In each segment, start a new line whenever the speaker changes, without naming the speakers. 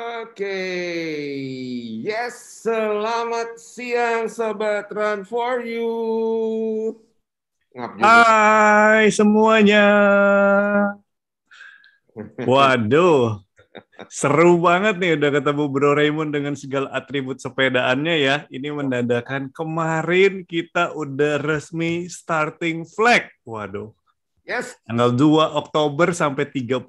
Oke, yes, selamat siang Sobat Run for You. Ngap juga.
Hai semuanya. Waduh, seru banget nih udah ketemu Bro Raymond dengan segala atribut sepedaannya ya. Ini menandakan kemarin kita udah resmi starting flag. Waduh.
Yes,
Tanggal 2 Oktober sampai 31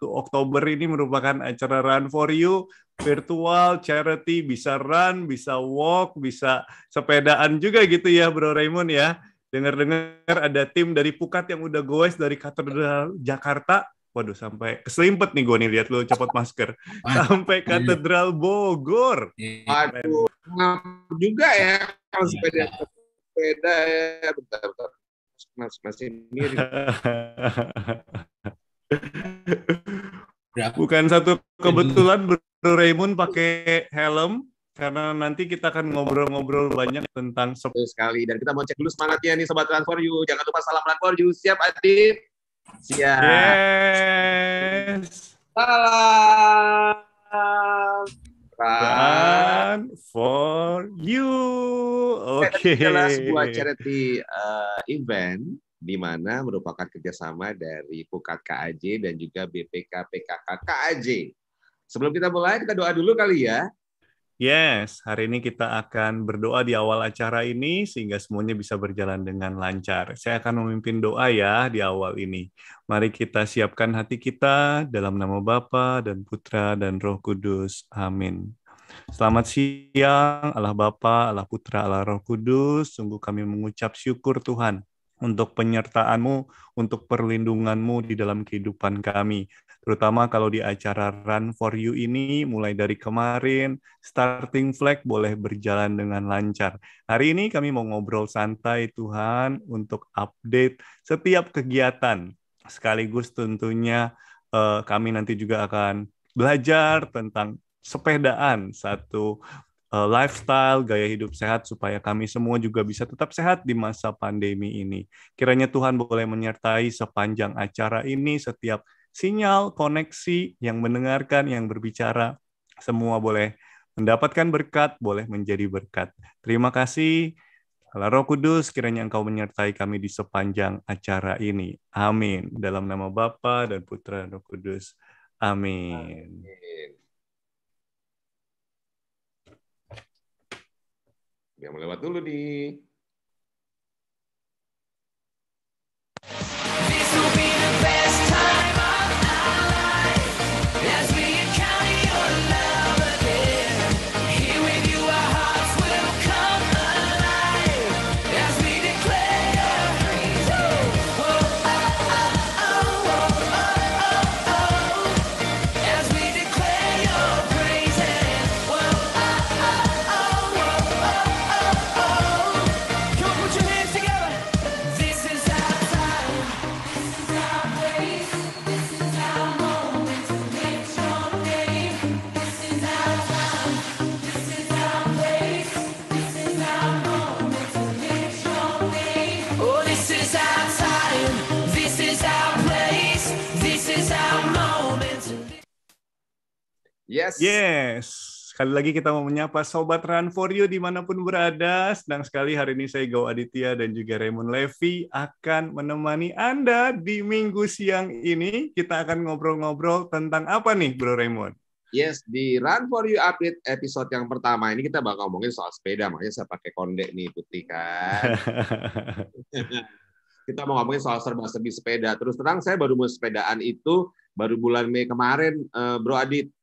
Oktober ini merupakan acara Run for You virtual charity, bisa run, bisa walk, bisa sepedaan juga gitu ya Bro Raymond ya. Dengar-dengar ada tim dari Pukat yang udah goes dari Katedral Jakarta. Waduh, sampai keselimpet nih gue nih lihat lu copot masker. Sampai Katedral Bogor.
aduh, ngap juga ya kalau sepeda ya. Bentar, masih mirip.
Bukan satu kebetulan Bro Raymond pakai helm karena nanti kita akan ngobrol-ngobrol banyak tentang
Betul sekali. Dan kita mau cek dulu semangatnya nih Sobat Run for You. Jangan lupa salam Run for You. Siap, Adit? Siap.
Yes.
Salam.
Run for you.
Tadi
Oke.
adalah sebuah charity event di mana merupakan kerjasama dari Pukat KAJ dan juga BPK PKK KAJ. Sebelum kita mulai, kita doa dulu kali ya.
Yes, hari ini kita akan berdoa di awal acara ini sehingga semuanya bisa berjalan dengan lancar. Saya akan memimpin doa ya di awal ini. Mari kita siapkan hati kita dalam nama Bapa dan Putra dan Roh Kudus. Amin. Selamat siang, Allah Bapa, Allah Putra, Allah Roh Kudus. Sungguh kami mengucap syukur Tuhan untuk penyertaan-Mu, untuk perlindungan-Mu di dalam kehidupan kami. Terutama kalau di acara Run for You ini, mulai dari kemarin, starting flag boleh berjalan dengan lancar. Hari ini kami mau ngobrol santai Tuhan untuk update setiap kegiatan. Sekaligus tentunya kami nanti juga akan belajar tentang sepedaan, satu lifestyle, gaya hidup sehat supaya kami semua juga bisa tetap sehat di masa pandemi ini. Kiranya Tuhan boleh menyertai sepanjang acara ini, setiap sinyal, koneksi, yang mendengarkan, yang berbicara, semua boleh mendapatkan berkat, boleh menjadi berkat. Terima kasih. Allah Roh Kudus, kiranya Engkau menyertai kami di sepanjang acara ini. Amin. Dalam nama Bapa dan Putra dan Roh Kudus. Amin.
Yang melewat dulu nih.
Yes, sekali lagi kita mau menyapa Sobat Run for You dimanapun berada. Senang sekali hari ini saya Go Aditya dan juga Raymond Levy akan menemani Anda di minggu siang ini. Kita akan ngobrol-ngobrol tentang apa nih Bro Raymond?
Yes, di Run for You update episode yang pertama ini kita bakal ngomongin soal sepeda. Makanya saya pakai konde nih putih kan. Kita mau ngomongin soal serba-serbi sepeda. Terus terang saya baru mau sepedaan itu baru bulan Mei kemarin, Bro Adit.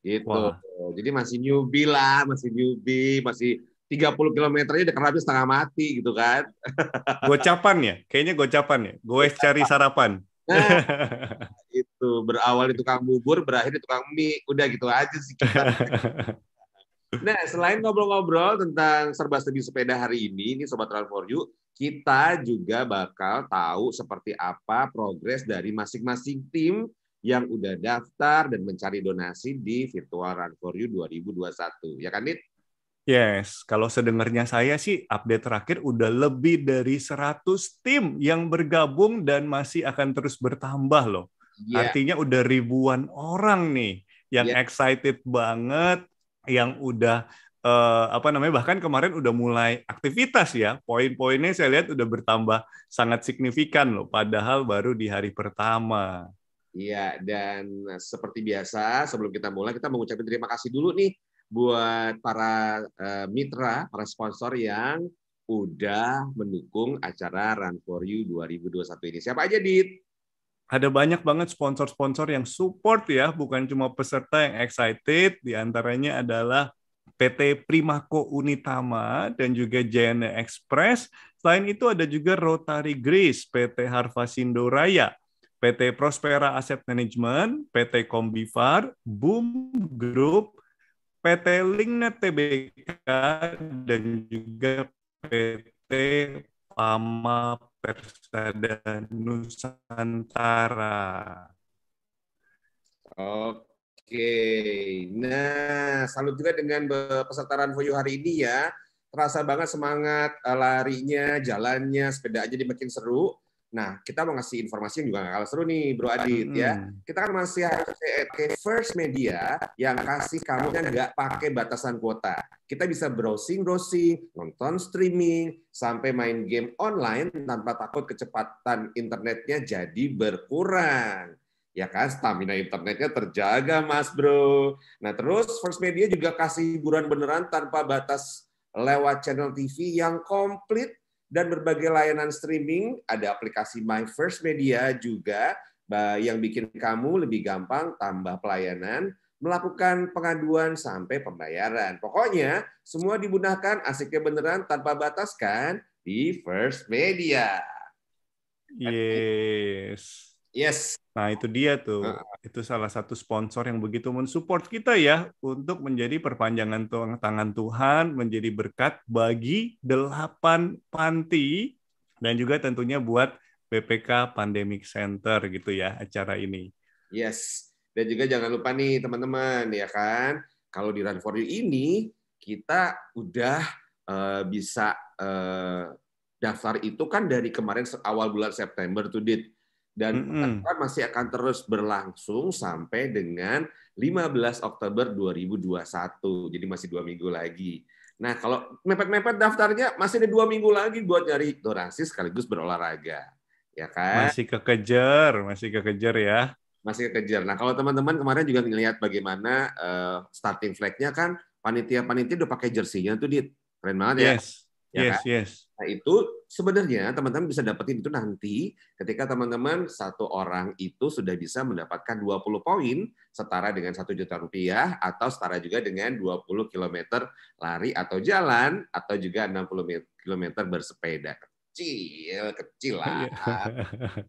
Gitu.
Wah.
Jadi masih newbie lah, masih 30 km aja udah habis setengah mati gitu kan.
Gocapan ya? Kayaknya gocapan ya. Gue cari sarapan.
Nah, itu berawal di tukang bubur, berakhir di tukang mie. Udah gitu aja sih kita. Nah, selain ngobrol-ngobrol tentang serba-serbi sepeda hari ini Sobat Run for You, kita juga bakal tahu seperti apa progres dari masing-masing tim yang udah daftar dan mencari donasi di Virtual Run for You 2021. Ya kan, Dit?
Yes, kalau sedengarnya saya sih update terakhir udah lebih dari 100 tim yang bergabung dan masih akan terus bertambah loh.
Iya.
Artinya udah ribuan orang nih yang
Ya,
excited banget, yang udah bahkan kemarin udah mulai aktivitas ya. Poin-poinnya saya lihat udah bertambah sangat signifikan loh, padahal baru di hari pertama.
iya, dan seperti biasa sebelum kita mulai kita mengucapkan terima kasih dulu nih buat para mitra, para sponsor yang udah mendukung acara Run for You 2021 ini. Siapa aja, Dit?
Ada banyak banget sponsor-sponsor yang support ya, bukan cuma peserta yang excited, di antaranya adalah PT Primaco Unitama dan juga JNE Express. Selain itu ada juga Rotary Greece, PT Harvasindo Raya, PT Prospera Asset Management, PT Kombivar, Boom Group, PT Linknet Tbk, dan juga PT Pama Persada Nusantara.
Oke, nah salut juga dengan peserta Run for You hari ini ya. Terasa banget semangat larinya, jalannya, sepeda aja makin seru. Nah, kita mau ngasih informasi yang juga nggak kalah seru nih, Bro Adit ya. Kita kan masih pakai First Media yang kasih kamu yang nggak pakai batasan kuota. Kita bisa browsing, nonton streaming, sampai main game online tanpa takut kecepatan internetnya jadi berkurang. Ya kan, stamina internetnya terjaga, Mas Bro. Nah, terus First Media juga kasih hiburan beneran tanpa batas lewat channel TV yang komplit dan berbagai layanan streaming. Ada aplikasi My First Media juga yang bikin kamu lebih gampang tambah pelayanan, melakukan pengaduan sampai pembayaran. Pokoknya semua dimudahkan, asiknya beneran tanpa batas kan di First Media.
Yes.
Yes.
Nah, itu dia tuh. Itu salah satu sponsor yang begitu mensupport kita ya untuk menjadi perpanjangan tangan Tuhan, menjadi berkat bagi 8 panti dan juga tentunya buat BPK Pandemic Center gitu ya acara ini.
Yes. Dan juga jangan lupa nih teman-teman ya kan, kalau di Run for You ini kita udah bisa daftar itu kan dari kemarin awal bulan September tuh Dit. Dan pendaftaran masih akan terus berlangsung sampai dengan 15 Oktober 2021. Jadi masih 2 minggu lagi. Nah, kalau mepet-mepet daftarnya masih ada 2 minggu lagi buat nyari donasi sekaligus berolahraga. Ya kan?
Masih kekejar ya.
Masih kekejar. Nah, kalau teman-teman kemarin juga ngelihat bagaimana starting flag-nya kan panitia-panitia udah pakai jersey-nya tuh, Dit. Keren banget ya. Ya kan?
Yes.
Nah, itu sebenarnya teman-teman bisa dapetin itu nanti ketika teman-teman satu orang itu sudah bisa mendapatkan 20 poin setara dengan 1 juta rupiah atau setara juga dengan 20 km lari atau jalan atau juga 60 km bersepeda. Kecil lah.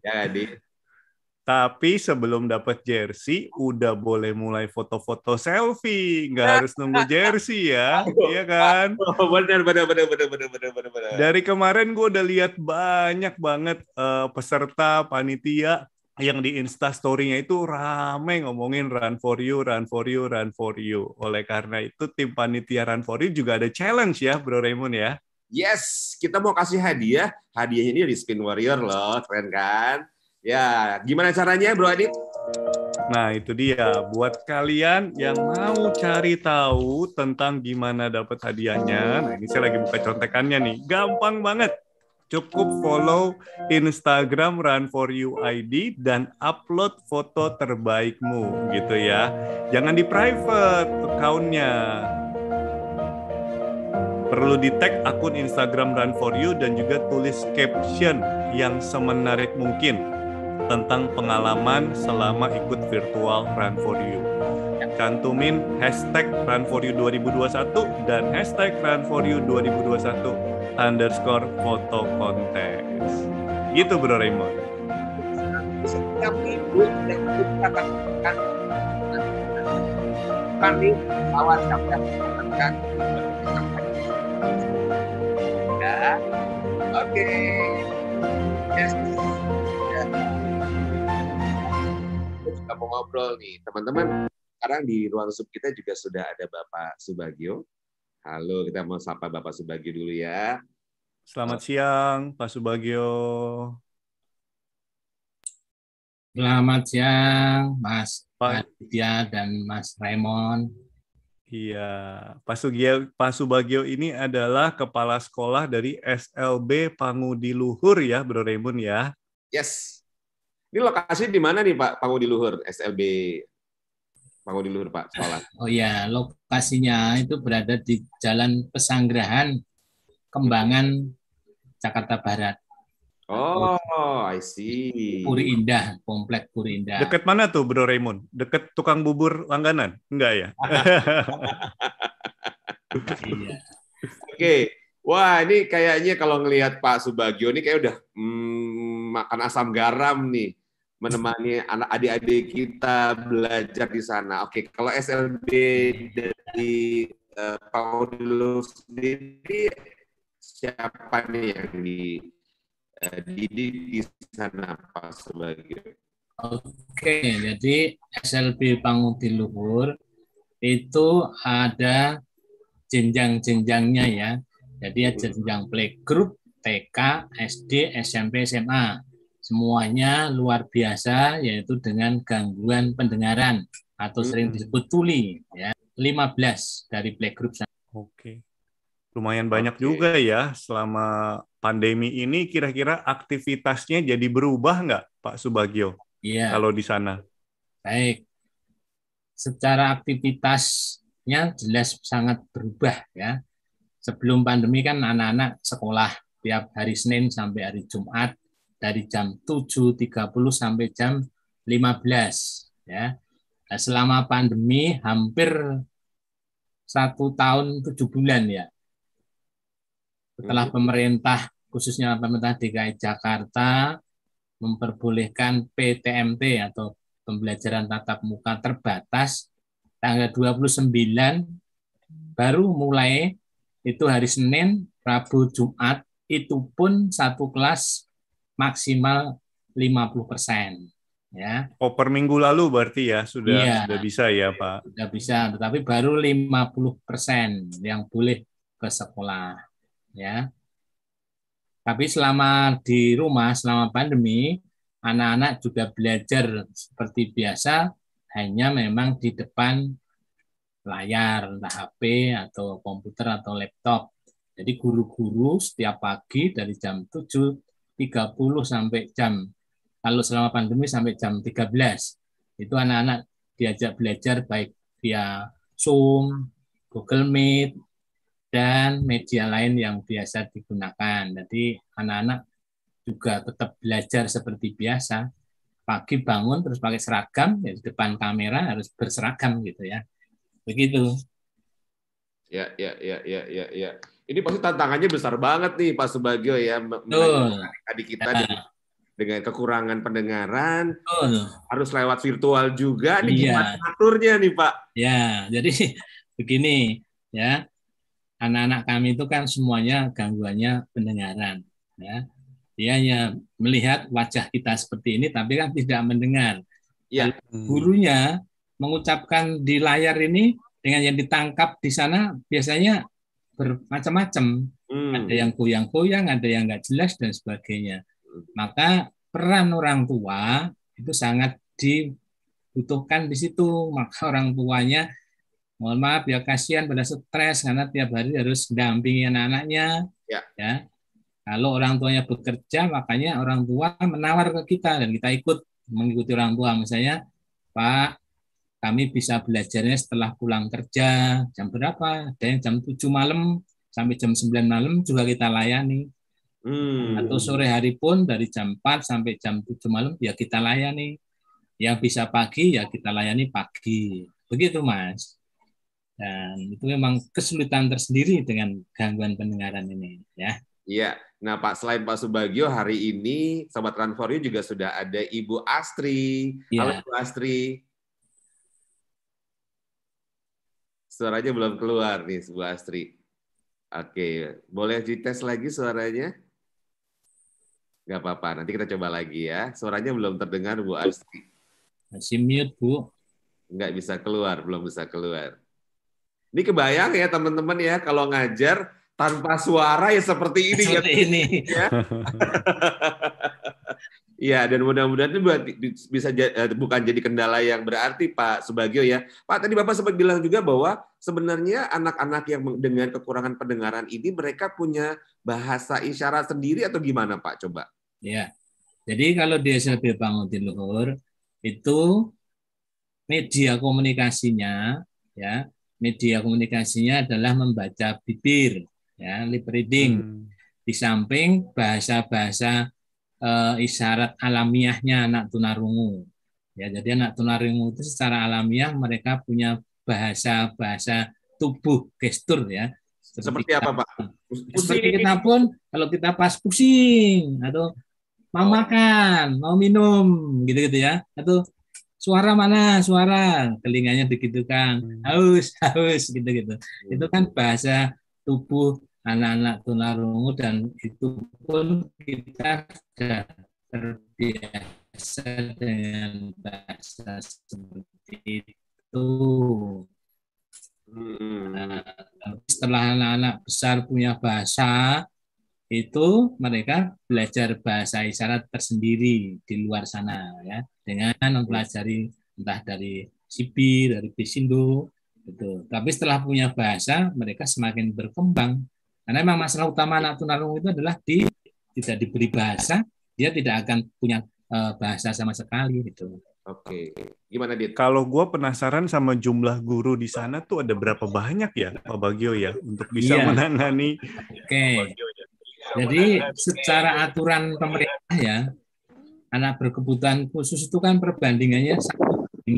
Jadi
tapi sebelum dapat jersey, udah boleh mulai foto-foto selfie. Nggak harus nunggu jersey ya. Iya kan?
Benar.
Dari kemarin gue udah lihat banyak banget peserta panitia yang di Instastory-nya itu rame ngomongin Run for You, Run for You, Run for You. Oleh karena itu, tim panitia Run for You juga ada challenge ya, Bro Raymond ya.
Yes, kita mau kasih hadiah. Hadiahnya ini dari Spin Warrior loh, keren kan? Ya, gimana caranya, Bro Adit?
Nah, itu dia. Buat kalian yang mau cari tahu tentang gimana dapat hadiahnya, nah ini saya lagi buka contekannya nih. Gampang banget. Cukup follow Instagram Run for You ID dan upload foto terbaikmu gitu ya. Jangan di private account-nya. Perlu di-tag akun Instagram Run for You dan juga tulis caption yang semenarik mungkin tentang pengalaman selama ikut virtual Run for You. Cantumin hashtag Run for You 2021 dan hashtag Run for You 2021 _foto kontes. Gitu Bro Raymond.
Setiap minggu yang kita lakukan kami lawan siapa kan ya. Oke. Yes. Kita mau ngobrol nih, teman-teman. Sekarang di ruang sub kita juga sudah ada Bapak Subagio. Halo, kita mau sapa Bapak Subagio dulu ya.
Selamat siang, Pak Subagio.
Selamat siang, Mas
Pak.
Aditya dan Mas Raymond.
Iya, Pak Subagio ini adalah kepala sekolah dari SLB Pangudi Luhur ya, Bro Raymond ya.
Yes. Ini lokasi di mana nih Pak Pangudi Luhur, SLB Pangudi Luhur Pak sekolah?
Oh ya, lokasinya itu berada di Jalan Pesanggerahan, Kembangan, Jakarta Barat.
Oh, I see.
Puri Indah, Komplek Puri Indah.
Deket mana tuh, Bro Raymond? Deket tukang bubur langganan? Enggak ya?
Iya.
Oke. Wah, ini kayaknya kalau ngelihat Pak Subagio ini kayak udah makan asam garam nih, menemani anak adik-adik kita belajar di sana. Oke, kalau SLB dari Pak Udil sendiri, siapa nih yang dididik di sana Pak Subagio?
Oke, jadi SLB Pangudi Luhur itu ada jenjang-jenjangnya ya. Jadi ada jenjang playgroup, TK, SD, SMP, SMA. Semuanya luar biasa, yaitu dengan gangguan pendengaran atau sering disebut tuli. Ya. 15 dari playgroup.
Oke. Lumayan banyak juga ya selama pandemi ini. Kira-kira aktivitasnya jadi berubah nggak, Pak Subagio?
Iya.
Kalau di sana?
Baik. Secara aktivitasnya jelas sangat berubah ya. Sebelum pandemi kan anak-anak sekolah tiap hari Senin sampai hari Jumat dari jam 7.30 sampai jam 15 ya. Nah, selama pandemi hampir 1 tahun 7 bulan ya. Setelah pemerintah khususnya pemerintah DKI Jakarta memperbolehkan PTMT atau pembelajaran tatap muka terbatas tanggal 29 baru mulai itu hari Senin, Rabu, Jumat, itu pun satu kelas maksimal 50%. Ya.
Oh, per minggu lalu berarti ya sudah bisa ya Pak?
Sudah bisa, tetapi baru 50% yang boleh ke sekolah. Ya. Tapi selama di rumah, selama pandemi, anak-anak juga belajar seperti biasa, hanya memang di depan layar, entah HP atau komputer atau laptop. Jadi guru-guru setiap pagi dari jam 7.30 sampai kalau selama pandemi sampai jam 13, itu anak-anak diajak belajar baik via Zoom, Google Meet, dan media lain yang biasa digunakan. Jadi anak-anak juga tetap belajar seperti biasa. Pagi bangun terus pakai seragam, ya di depan kamera harus berseragam gitu ya. Begitu.
Ya. Ini pasti tantangannya besar banget nih Pak Subagio ya, adik kita dengan kekurangan pendengaran, harus lewat virtual juga. Ini gimana aturnya nih Pak?
Ya, jadi begini ya, anak-anak kami itu kan semuanya gangguannya pendengaran. Ya, dia hanya melihat wajah kita seperti ini, tapi kan tidak mendengar. Ya. Gurunya mengucapkan di layar ini dengan yang ditangkap di sana biasanya bermacam-macam. Ada yang goyang-goyang, ada yang nggak jelas dan sebagainya. Maka peran orang tua itu sangat dibutuhkan di situ. Maka orang tuanya, mohon maaf ya, kasihan pada stres karena tiap hari harus mendampingi anak-anaknya. Ya. Kalau orang tuanya bekerja, makanya orang tua menawar ke kita dan kita ikut mengikuti orang tua. Misalnya, Pak, kami bisa belajarnya setelah pulang kerja, jam berapa? Ada yang jam 7 malam sampai jam 9 malam juga kita layani. Atau sore hari pun dari jam 4 sampai jam 7 malam ya kita layani. Yang bisa pagi ya kita layani pagi. Begitu Mas. Dan itu memang kesulitan tersendiri dengan gangguan pendengaran ini ya.
Iya. Nah Pak, selain Pak Subagio, hari ini Sobat Run for You juga sudah ada Ibu Astri. Halo Ibu Astri. Suaranya belum keluar nih, Bu Astri. Oke, boleh dites lagi suaranya? Nggak apa-apa, nanti kita coba lagi ya. Suaranya belum terdengar, Bu Astri.
Masih mute, Bu.
Nggak bisa keluar, belum bisa keluar. Ini kebayang ya teman-teman ya, kalau ngajar tanpa suara ya seperti ini.
Seperti ini.
Ya. Iya, dan mudah-mudahan itu bisa bukan jadi kendala yang berarti Pak Subagio ya. Pak, tadi Bapak sempat bilang juga bahwa sebenarnya anak-anak yang dengan kekurangan pendengaran ini mereka punya bahasa isyarat sendiri atau gimana Pak? Coba.
Ya, jadi kalau di SLB Banguntiluhur itu media komunikasinya adalah membaca bibir, ya, lip reading. Di samping bahasa-bahasa isyarat alamiahnya anak tunarungu. Ya, jadi anak tunarungu itu secara alamiah mereka punya bahasa-bahasa tubuh, gestur ya.
Seperti apa, Pak?
Seperti kita pun kalau kita pas pusing atau mau makan, mau minum gitu-gitu ya. Atau suara mana? Suara, telinganya digitukan. Haus gitu-gitu. Itu kan bahasa tubuh anak-anak tunarungu dan itu pun kita sudah terbiasa dengan bahasa seperti itu. Nah, setelah anak-anak besar punya bahasa, itu mereka belajar bahasa isyarat tersendiri di luar sana ya dengan mempelajari entah dari Sibir, dari Bisindo gitu. Tapi setelah punya bahasa mereka semakin berkembang. Karena memang masalah utama anak tunarungu itu adalah tidak diberi bahasa, dia tidak akan punya bahasa sama sekali gitu.
Oke, gimana Dit?
Kalau gue penasaran sama jumlah guru di sana tuh ada berapa banyak ya Pak Bagio ya untuk bisa menangani.
Oke. Jadi secara aturan pemerintah ya, anak berkebutuhan khusus itu kan perbandingannya 1:5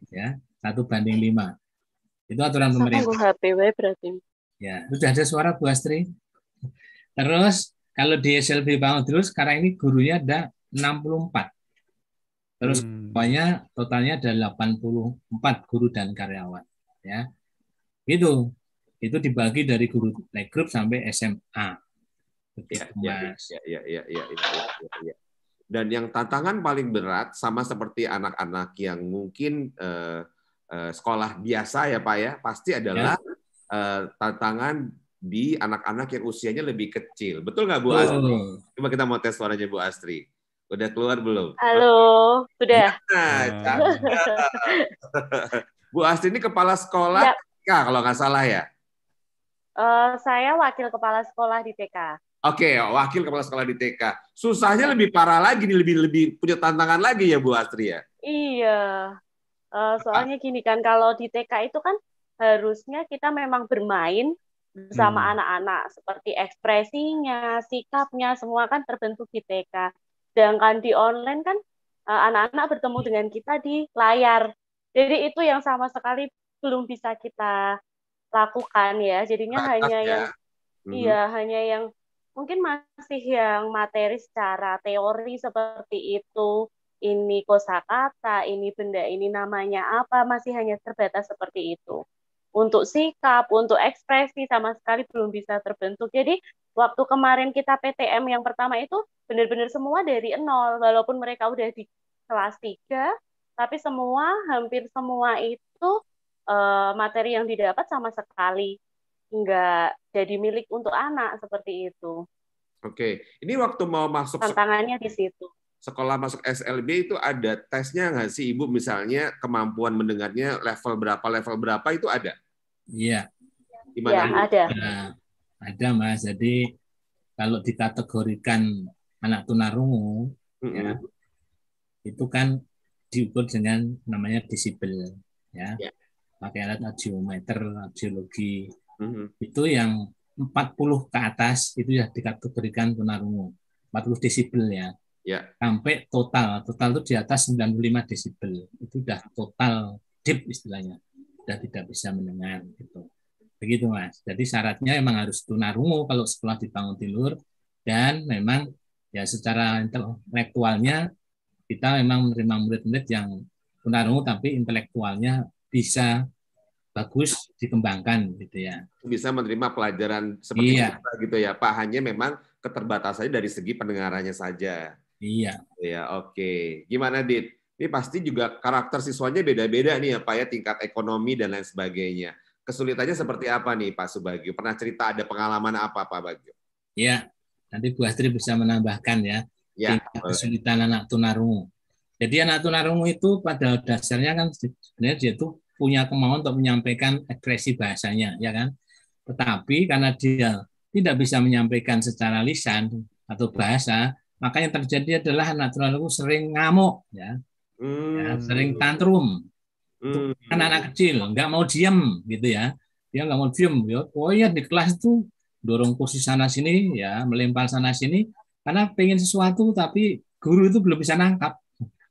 ya, 1:5. Itu aturan pemerintah.
HPW berarti.
Ya, sudah ada suara Bu Astri. Terus kalau di SLB Banguntiluhur sekarang ini gurunya ada 64. Terus totalnya ada 84 guru dan karyawan ya. Gitu. Itu dibagi dari guru playgroup sampai SMA.
Ya. Dan yang tantangan paling berat sama seperti anak-anak yang mungkin sekolah biasa ya Pak ya, pasti adalah tantangan di anak-anak yang usianya lebih kecil. Betul nggak Bu Astri? Coba kita mau tes suaranya Bu Astri. Udah keluar belum?
Halo, sudah.
Ya, Bu Astri ini kepala sekolah TK kalau nggak salah ya?
Saya wakil kepala sekolah di TK.
Oke, wakil kepala sekolah di TK. Susahnya lebih parah lagi, lebih punya tantangan lagi ya Bu Astri ya?
Iya. Soalnya gini kan, kalau di TK itu kan harusnya kita memang bermain bersama anak-anak, seperti ekspresinya, sikapnya, semua kan terbentuk di TK. Sedangkan di online kan anak-anak bertemu dengan kita di layar. Jadi itu yang sama sekali belum bisa kita lakukan ya. Jadinya hanya yang mungkin masih yang materi secara teori seperti itu. Ini kosakata, ini benda ini namanya apa, masih hanya terbatas seperti itu. Untuk sikap, untuk ekspresi sama sekali belum bisa terbentuk. Jadi waktu kemarin kita PTM yang pertama itu benar-benar semua dari nol, walaupun mereka udah di kelas 3, tapi hampir semua itu materi yang didapat sama sekali nggak jadi milik untuk anak seperti itu.
Oke, ini waktu mau masuk
tantangannya di situ.
Sekolah masuk SLB itu ada tesnya nggak sih Ibu, misalnya kemampuan mendengarnya level berapa itu ada?
Iya.
Gimana? Ya, ada.
Nah, ada Mas. Jadi kalau dikategorikan anak tunarungu, ya, itu kan diukur dengan namanya desibel, ya. Pakai alat audiometer, audiologi. Itu yang 40 ke atas itu ya dikategorikan tunarungu. 40 desibel ya. Sampai total itu di atas 95 desibel. Itu udah total deep istilahnya. Sudah tidak bisa mendengar gitu. Begitu Mas. Jadi syaratnya memang harus tunarungu kalau sekolah di Banguntiluhur, dan memang ya secara intelektualnya kita memang menerima murid-murid yang tunarungu tapi intelektualnya bisa bagus dikembangkan gitu ya.
Bisa menerima pelajaran seperti itu gitu ya Pak, hanya memang keterbatasannya dari segi pendengarannya saja.
Iya.
Ya, oke. Gimana Dit? Ini pasti juga karakter siswanya beda-beda nih ya Pak ya, tingkat ekonomi dan lain sebagainya. Kesulitannya seperti apa nih Pak Subagio? Pernah cerita ada pengalaman apa Pak Bagio?
Iya, nanti Bu Astri bisa menambahkan ya.
Ya,
tingkat kesulitan anak tunarungu. Jadi anak tunarungu itu pada dasarnya kan sebenarnya dia itu punya kemauan untuk menyampaikan ekspresi bahasanya, ya kan? Tetapi karena dia tidak bisa menyampaikan secara lisan atau bahasa, maka yang terjadi adalah anak tunarungu sering ngamuk, ya, sering tantrum. Itu anak-anak kecil nggak mau diam gitu ya, dia nggak mau diam, ya. Pokoknya di kelas itu dorong kursi sana sini, ya, melempar sana sini, karena pengen sesuatu tapi guru itu belum bisa nangkap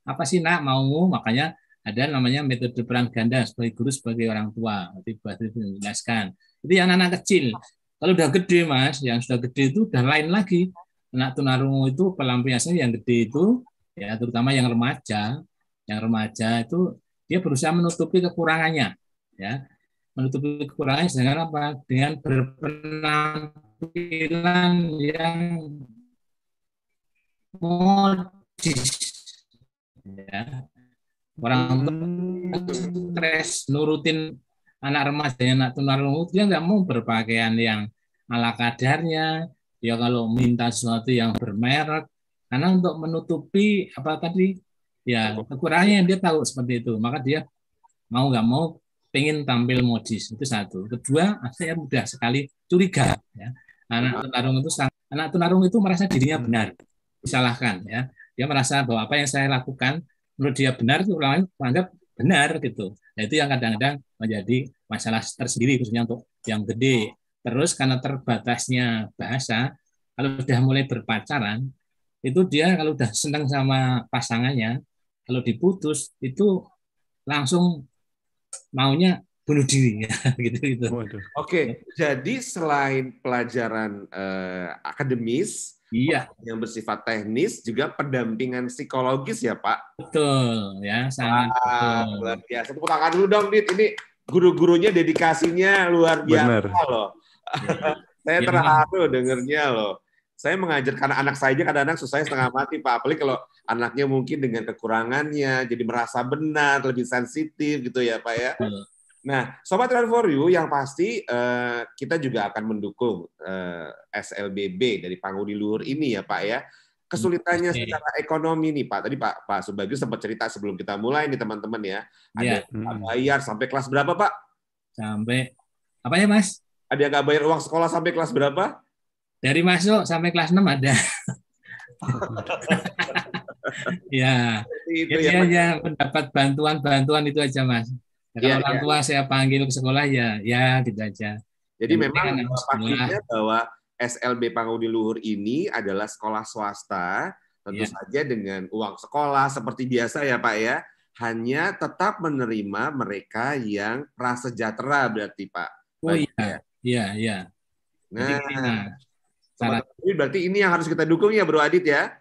apa sih nak mau, makanya ada namanya metode peran ganda sebagai guru sebagai orang tua. Nanti menjelaskan itu yang anak-anak kecil. Kalau udah gede mas, yang sudah gede itu udah lain lagi. Anak tunarungu itu pelampiasannya yang gede itu ya, terutama yang remaja itu dia berusaha menutupi kekurangannya, ya, menutupi kekurangannya dengan apa, dengan berpenampilan yang modis, ya. Orang tua stres nurutin anak remaja, anak tunarungu, dia nggak mau berpakaian yang ala kadarnya, ya kalau minta sesuatu yang bermerek, karena untuk menutupi apa tadi, ya kekurangannya dia tahu seperti itu, maka dia mau nggak mau pengen tampil modis. Itu satu. Kedua, saya mudah sekali curiga, ya. Anak tunarungu itu merasa dirinya benar, disalahkan, ya. Dia merasa bahwa apa yang saya lakukan menurut dia benar, itu orang lain menganggap benar gitu. Nah, itu yang kadang-kadang menjadi masalah tersendiri khususnya untuk yang gede. Terus karena terbatasnya bahasa, kalau sudah mulai berpacaran, itu dia kalau udah senang sama pasangannya, kalau diputus itu langsung maunya bunuh diri, ya, gitu.
Oke, jadi selain pelajaran akademis,
Iya,
yang bersifat teknis, juga pendampingan psikologis ya Pak?
betul, ya, sangat betul.
Luar biasa. Tepuk tangan dulu dong, Dit. Ini guru-gurunya dedikasinya luar biasa loh. Saya terharu dengernya loh. Saya mengajarkan anak saya aja kadang-kadang susahnya setengah mati, Pak. Apalagi kalau anaknya mungkin dengan kekurangannya, jadi merasa benar, lebih sensitif gitu ya, Pak ya. Nah, Sobat Learn for You, yang pasti kita juga akan mendukung SLBB dari Pangudi Luhur ini ya, Pak ya. Kesulitannya secara ekonomi nih, Pak. Tadi Pak Subagio sempat cerita sebelum kita mulai nih, teman-teman ya. Ada yang nggak bayar sampai kelas berapa, Pak?
Sampai apa ya, Mas?
Ada yang nggak bayar uang sekolah sampai kelas berapa?
Dari masuk sampai kelas 6 ada. Ya, itu ya mendapat bantuan itu aja, Mas. Ya, kalau orang tua saya panggil ke sekolah ya gitu aja.
Jadi memang pastinya bahwa SLB Pangudi Luhur ini adalah sekolah swasta, tentu saja dengan uang sekolah seperti biasa ya Pak ya, hanya tetap menerima mereka yang prasejahtera berarti Pak.
Oh iya.
Nah, berarti ini yang harus kita dukung ya Bro Adit ya?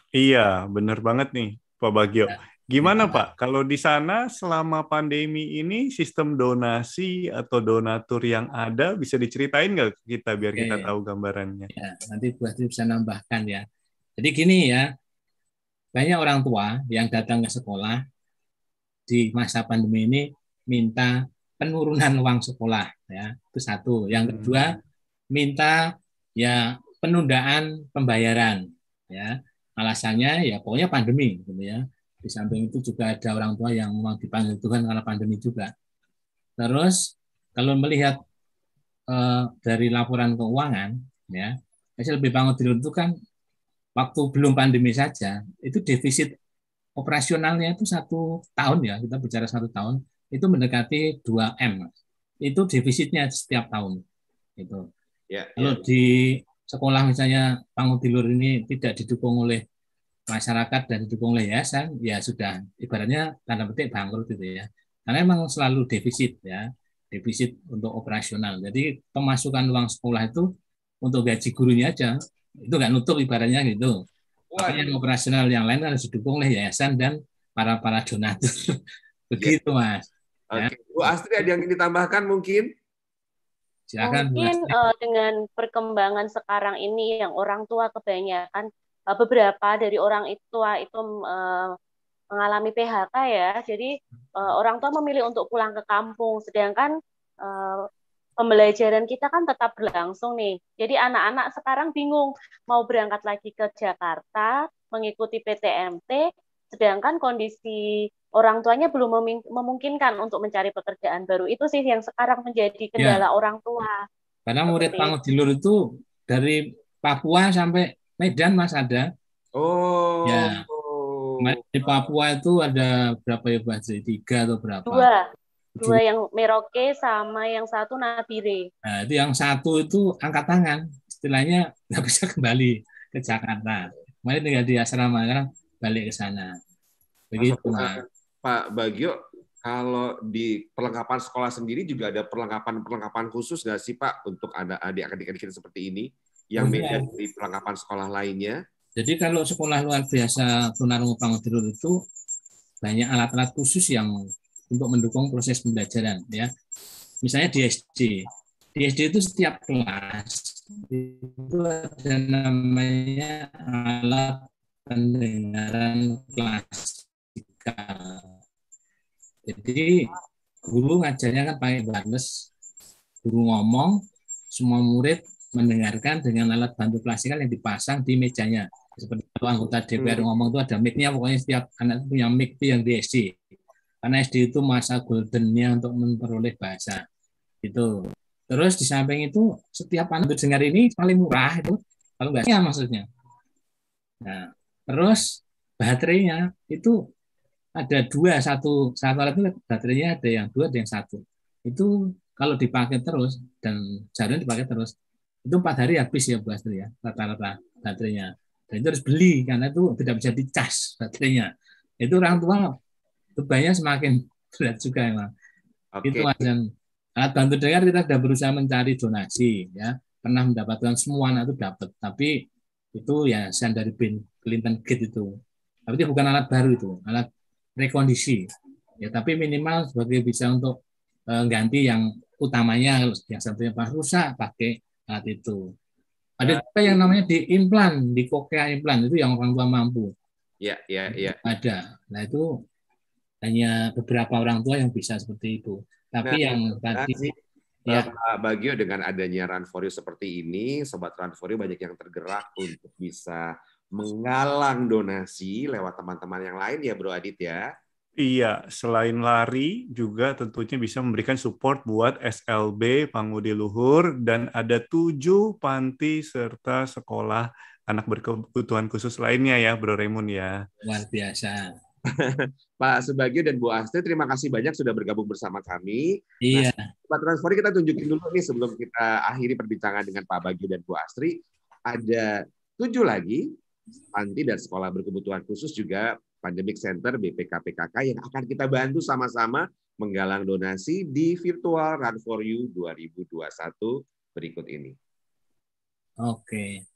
Iya, benar banget nih Pak Bagio. Gimana Pak, kalau di sana selama pandemi ini sistem donasi atau donatur yang ada bisa diceritain nggak ke kita biar kita tahu gambarannya?
Ya, nanti Bu Astri bisa nambahkan ya. Jadi gini ya, banyak orang tua yang datang ke sekolah di masa pandemi ini minta penurunan uang sekolah ya, itu satu. Yang kedua minta ya penundaan pembayaran ya. Alasannya ya pokoknya pandemi gitu ya. Di samping itu juga ada orang tua yang memang dipanggil Tuhan karena pandemi juga. Terus kalau melihat dari laporan keuangan ya, SLB Pangudi Luhur itu kan waktu belum pandemi saja itu defisit operasionalnya itu 1 tahun ya, kita bicara 1 tahun itu mendekati 2M. Itu defisitnya setiap tahun. Gitu. Kalau di sekolah misalnya Pangudi Luhur ini tidak didukung oleh masyarakat dan didukung oleh yayasan, ya sudah ibaratnya tanda petik bangkrut gitu ya. Karena memang selalu defisit ya, defisit untuk operasional. Jadi pemasukan uang sekolah itu untuk gaji gurunya aja, itu nggak nutup ibaratnya gitu. Makanya yang operasional yang lain harus didukung oleh yayasan dan para donatur. Begitu Mas.
Oke. Bu Astri ada yang ingin ditambahkan mungkin?
Silakan,
mungkin dengan perkembangan sekarang ini yang orang tua kebanyakan beberapa dari orang tua itu mengalami PHK ya, jadi orang tua memilih untuk pulang ke kampung, sedangkan pembelajaran kita kan tetap berlangsung nih. Jadi anak-anak sekarang bingung mau berangkat lagi ke Jakarta mengikuti PTMT, sedangkan kondisi orang tuanya belum memungkinkan untuk mencari pekerjaan baru. Itu sih yang sekarang menjadi
Ya,
kendala orang tua.
karena murid
Seperti
Pangudilur itu dari Papua sampai Medan, Mas, ada.
Oh.
Ya, di Papua itu ada berapa ya, Mas? 3 atau berapa?
Dua yang Merauke sama yang satu Nabire.
Nah, itu yang satu itu angkat tangan, istilahnya nggak bisa kembali ke Jakarta. Kemarin tinggal di asrama, sekarang balik ke sana. Begitu, Mas.
Pak Bagio, kalau di perlengkapan sekolah sendiri juga ada perlengkapan khusus nggak sih Pak untuk adik-adik kita seperti ini yang beda dari perlengkapan sekolah lainnya?
Jadi kalau sekolah luar biasa Tunarungu Pangudilur itu banyak alat-alat khusus yang untuk mendukung proses pembelajaran, ya. Misalnya di SD. Di SD itu setiap kelas itu ada namanya alat pendengaran klasikal. Jadi guru ngajarnya kan pakai wireless, guru ngomong, semua murid mendengarkan dengan alat bantu klasikal yang dipasang di mejanya. Seperti kalau anggota DPR ngomong itu ada mic-nya, pokoknya setiap anak punya mic yang di SD. Karena SD itu masa golden-nya untuk memperoleh bahasa. Itu. Terus di samping itu setiap anak dengar ini paling murah itu, kalau nggak ya maksudnya. Nah, terus baterainya itu ada dua, satu alat itu baterainya ada yang 2, ada yang 1. Itu kalau dipakai terus dan jarang dipakai terus, itu 4 hari habis ya Bu Astri ya, rata-rata baterainya. Dan itu harus beli karena itu tidak bisa dicas baterainya. Itu orang tua bebannya semakin berat juga emang. Itu dan alat bantu dengar kita sudah berusaha mencari donasi ya, pernah mendapatkan semua anak itu dapat, tapi itu ya dari Clinton Gate itu. Tapi itu bukan alat baru, itu alat rekondisi ya, tapi minimal sebagai bisa untuk ganti yang utamanya, yang satunya pas rusak pakai alat itu. Ada juga yang namanya diimplan, di kokea implan, itu yang orang tua mampu.
Ya.
Ada. Nah itu hanya beberapa orang tua yang bisa seperti itu. Tapi yang tadi
ya, Pak Bagio, dengan adanya Run for You seperti ini, Sobat Run for You banyak yang tergerak untuk bisa menggalang donasi lewat teman-teman yang lain ya Bro Adit ya.
Iya, selain lari juga tentunya bisa memberikan support buat SLB Pangudi Luhur, dan ada 7 panti serta sekolah anak berkebutuhan khusus lainnya ya Bro Raymond ya.
Luar biasa.
Pak Subagio dan Bu Astri, terima kasih banyak sudah bergabung bersama kami.
Iya.
Sobat Transfer kita tunjukin dulu nih sebelum kita akhiri perbincangan dengan Pak Bagio dan Bu Astri. Ada 7 lagi panti dan sekolah berkebutuhan khusus juga Pandemic Center BPK-PKK yang akan kita bantu sama-sama menggalang donasi di virtual Run for You 2021 berikut ini.
Oke.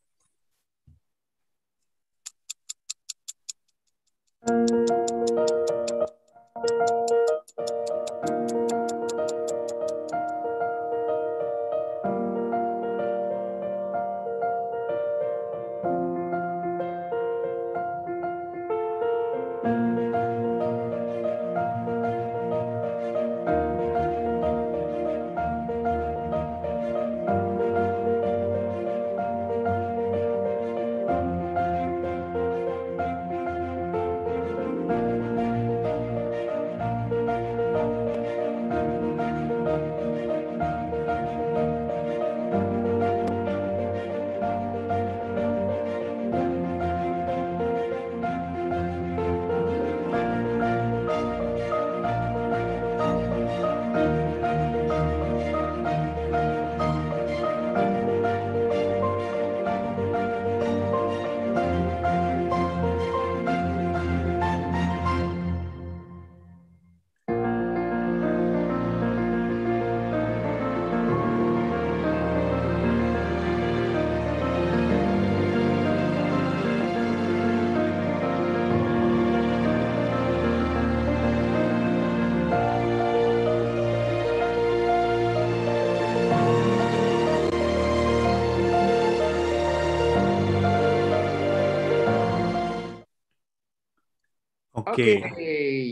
Oke,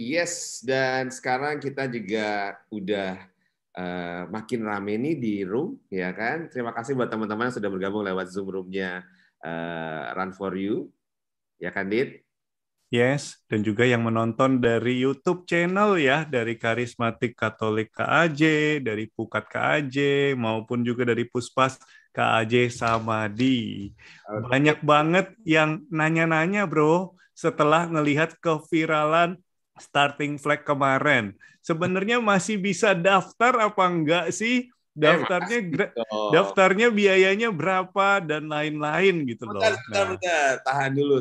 yes. Dan sekarang kita juga udah makin rame nih di room, ya kan? Terima kasih buat teman-teman yang sudah bergabung lewat Zoom room-nya Run for You, ya kan, Dit?
Yes, dan juga yang menonton dari YouTube channel ya, dari Karismatik Katolik KAJ, dari Pukat KAJ, maupun juga dari Puspas KAJ Samadi. Banyak banget yang nanya-nanya, bro, setelah ngelihat keviralan Starting Flag kemarin. Sebenarnya masih bisa daftar apa enggak sih? Daftarnya biayanya berapa dan lain-lain gitu loh.
Bentar. Tahan dulu.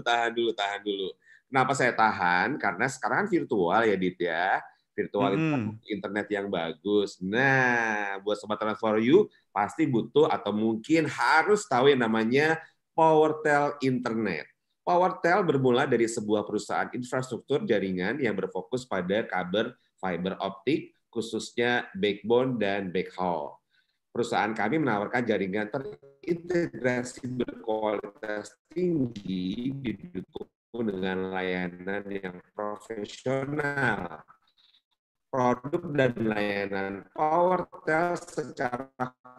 Kenapa saya tahan? Karena sekarang kan virtual ya, Dit ya. Virtual itu kan internet yang bagus. Nah, buat Sobat Run for You pasti butuh atau mungkin harus tahu yang namanya PowerTel Internet. PowerTel bermula dari sebuah perusahaan infrastruktur jaringan yang berfokus pada kabel fiber optik, khususnya backbone dan backhaul. Perusahaan kami menawarkan jaringan terintegrasi berkualitas tinggi didukung dengan layanan yang profesional. Produk dan layanan PowerTel secara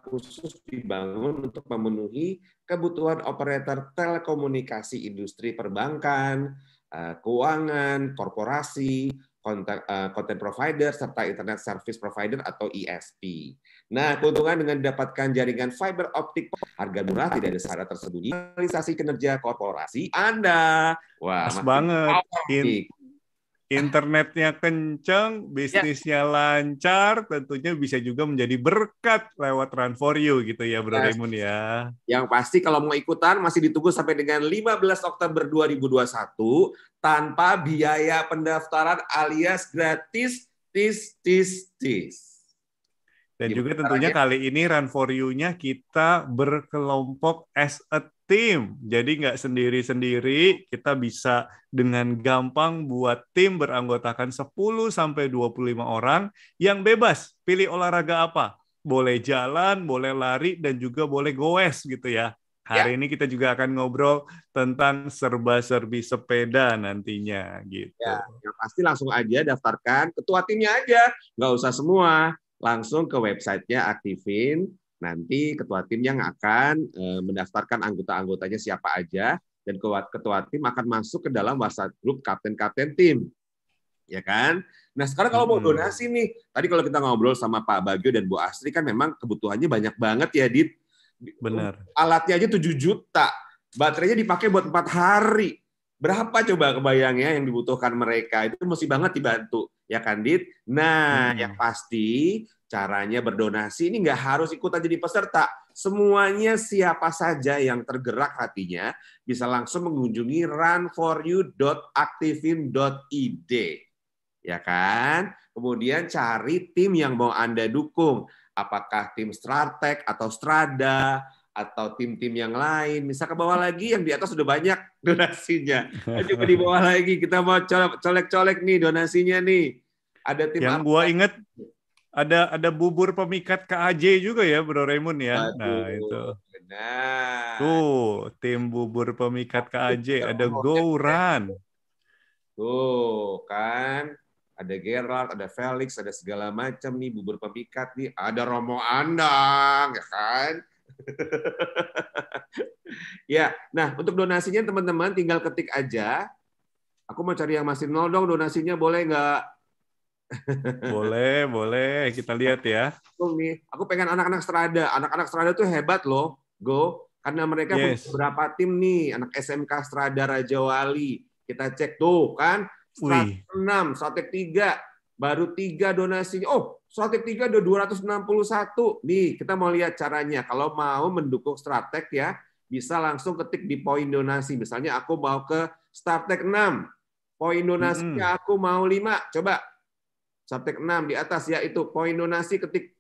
khusus dibangun untuk memenuhi kebutuhan operator telekomunikasi industri perbankan, keuangan, korporasi, content provider, serta internet service provider atau ISP. Nah, keuntungan dengan mendapatkan jaringan fiber optik harga murah, tidak ada syarat tersembunyi, realisasi kinerja korporasi Anda. Wah,
pas banget. Internetnya kenceng, bisnisnya lancar, tentunya bisa juga menjadi berkat lewat Run for You gitu ya, Bro Raymond ya.
Yang pasti kalau mau ikutan masih ditunggu sampai dengan 15 Oktober 2021 tanpa biaya pendaftaran alias gratis tis.
Dan juga tentunya kali ini Run for You-nya kita berkelompok as a team. Jadi nggak sendiri-sendiri, kita bisa dengan gampang buat tim beranggotakan 10-25 orang yang bebas. Pilih olahraga apa? Boleh jalan, boleh lari, dan juga boleh goes gitu ya. Hari ini kita juga akan ngobrol tentang serba-serbi sepeda nantinya gitu.
Ya, yang pasti langsung aja daftarkan ketua timnya aja, nggak usah semua. Langsung ke websitenya aktifin, nanti ketua tim yang akan mendaftarkan anggota-anggotanya siapa aja, dan ketua tim akan masuk ke dalam WhatsApp grup kapten-kapten tim. Ya kan? Nah, sekarang kalau mau donasi nih, tadi kalau kita ngobrol sama Pak Bagio dan Bu Astri kan memang kebutuhannya banyak banget ya, Dit.
Benar.
Alatnya aja 7 juta, baterainya dipakai buat 4 hari. Berapa coba kebayangnya yang dibutuhkan mereka? Itu mesti banget dibantu. Ya kan, Dit? Nah, yang pasti caranya berdonasi ini nggak harus ikutan jadi peserta. Semuanya siapa saja yang tergerak hatinya bisa langsung mengunjungi runforyou.aktifin.id. Ya kan? Kemudian cari tim yang mau Anda dukung. Apakah tim Strateg atau Strada, atau tim-tim yang lain. Bisa ke bawah lagi, yang di atas sudah banyak donasinya. Coba di bawah lagi, kita mau colek-colek nih donasinya nih. Ada tim
yang gua inget, ada bubur pemikat KAJ juga ya, Bro Raymond ya. Nah, itu.
Benar.
Tuh, tim bubur pemikat KAJ, ada Gouran.
Tuh, kan. Ada Gerald, ada Felix, ada segala macam nih bubur pemikat nih. Ada Romo Andang, ya kan? Ya, nah untuk donasinya teman-teman tinggal ketik aja. Aku mau cari yang masih 0 dong, donasinya boleh nggak?
Boleh. Kita lihat ya.
Aku pengen anak-anak Strada. Anak-anak Strada tuh hebat loh, Go. Karena mereka punya beberapa tim nih, anak SMK Strada Raja Wali. Kita cek tuh kan, Strateg 6, Strateg 3, baru 3 donasinya. Oh, Strateg 3 ada 261. Nih, kita mau lihat caranya. Kalau mau mendukung Strateg ya, bisa langsung ketik di poin donasi. Misalnya aku mau ke Strateg 6. Poin donasinya aku mau 5. Coba. Strateg 6 di atas ya, itu poin donasi ketik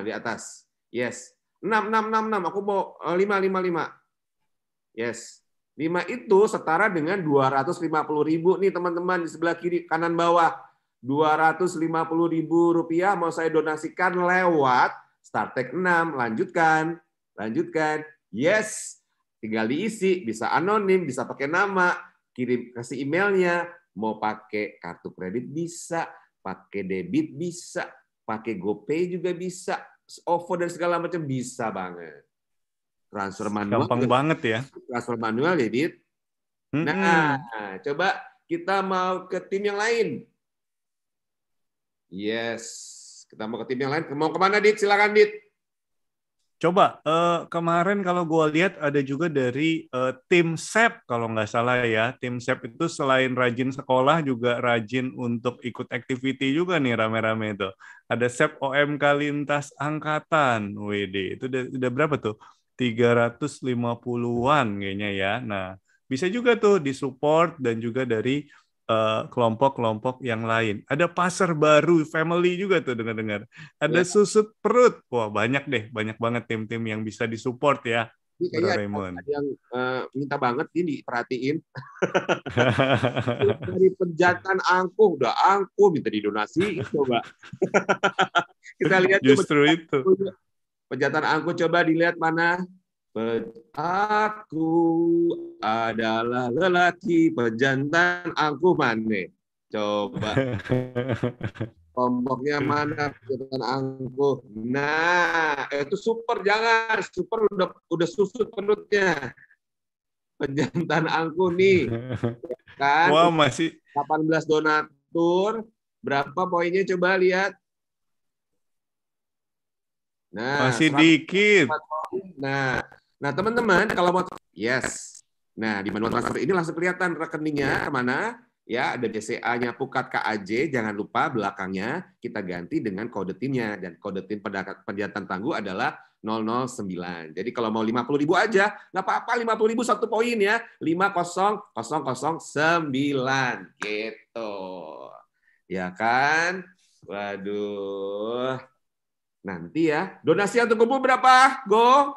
di atas. Yes. 6. Aku mau 5. Yes. 5 itu setara dengan 250.000 nih teman-teman di sebelah kiri kanan bawah. 250.000 rupiah mau saya donasikan lewat Strateg 6. Lanjutkan. Yes. Tinggal diisi, bisa anonim, bisa pakai nama, kirim kasih emailnya, mau pakai kartu kredit bisa, pakai debit bisa, pakai GoPay juga bisa, OVO dan segala macam bisa banget. Transfer manual.
Gampang banget ya.
Transfer manual ya, Dit. Nah, coba kita mau ke tim yang lain. Yes, kita mau ke tim yang lain. Mau kemana, Dit? Silakan, Dit.
Coba, kemarin kalau gue lihat ada juga dari tim SEP kalau nggak salah ya. Tim SEP itu selain rajin sekolah juga rajin untuk ikut activity juga nih rame-rame itu. Ada SEP OMK Lintas Angkatan. WD, itu udah berapa tuh? 350-an kayaknya ya. Nah, bisa juga tuh disupport dan juga dari kelompok-kelompok yang lain. Ada Pasar Baru Family juga tuh dengar-dengar. Ada Susut Perut. Wah, banyak deh, banyak banget tim-tim yang bisa disupport ya.
Ini
Bro
kayaknya
Raymond.
ada yang minta banget ini diperhatiin. Dari Pejantan Angkuh, udah angkuh minta didonasi, coba. Kita lihat
justru itu.
Pejantan Angkuh, coba dilihat mana. Aku adalah lelaki pejantan angkuh mana? Coba. Kelompoknya mana pejantan angkuh? Nah, itu super, jangan super udah susut perutnya. Pejantan angkuh nih. Kan?
Wah, masih
18 donatur. Berapa poinnya coba lihat. Nah,
masih dikit.
Nah, teman-teman kalau mau yes. Nah, di manual transfer ini langsung kelihatan rekeningnya kemana. Ya, ada BCA-nya Pukat KAJ, jangan lupa belakangnya kita ganti dengan kode timnya, dan kode tim pejantan tangguh adalah 009. Jadi kalau mau 50.000 aja, nggak apa-apa, 50.000 1 poin ya, 50009 gitu. Ya kan? Waduh. Nanti ya, donasi yang terkumpul berapa? Go.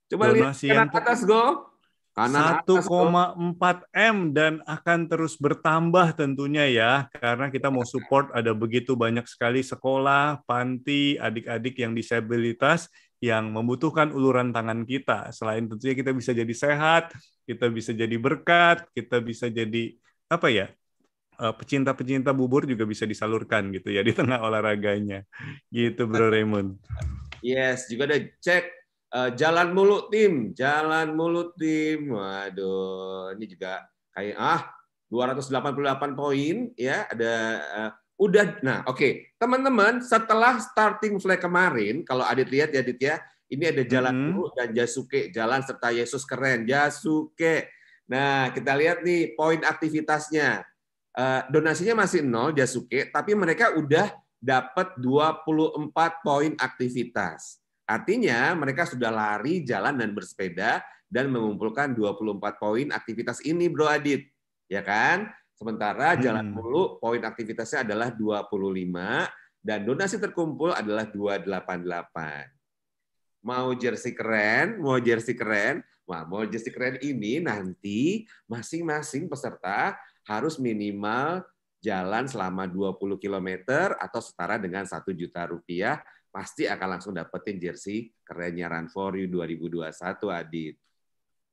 Coba lihat kanan atas, Go. Kanan
1,4 M dan akan terus bertambah tentunya ya, karena kita mau support ada begitu banyak sekali sekolah, panti, adik-adik yang disabilitas yang membutuhkan uluran tangan kita. Selain tentunya kita bisa jadi sehat, kita bisa jadi berkat, kita bisa jadi apa ya? Pecinta-pecinta bubur juga bisa disalurkan gitu ya di tengah olahraganya. Gitu Bro Raymond.
Yes, juga ada cek Jalan Mulut Tim. Waduh, ini juga kayak 288 poin ya, ada udah. Nah, oke. Teman-teman, setelah starting flag kemarin, kalau Adit lihat ya Adit ya, ini ada Jalan Mulut dan Jasuke, jalan serta Yesus keren, Jasuke. Nah, kita lihat nih poin aktivitasnya. Donasinya masih 0 Jasuke, tapi mereka udah dapat 24 poin aktivitas. Artinya mereka sudah lari, jalan, dan bersepeda dan mengumpulkan 24 poin aktivitas ini, Bro Adit. Ya kan? Sementara Jalan Mulu poin aktivitasnya adalah 25 dan donasi terkumpul adalah 288. Mau jersey keren? Wah, mau jersey keren ini nanti masing-masing peserta harus minimal jalan selama 20 km atau setara dengan 1 juta rupiah. Pasti akan langsung dapetin jersey kerennya Run for You 2021, Adit.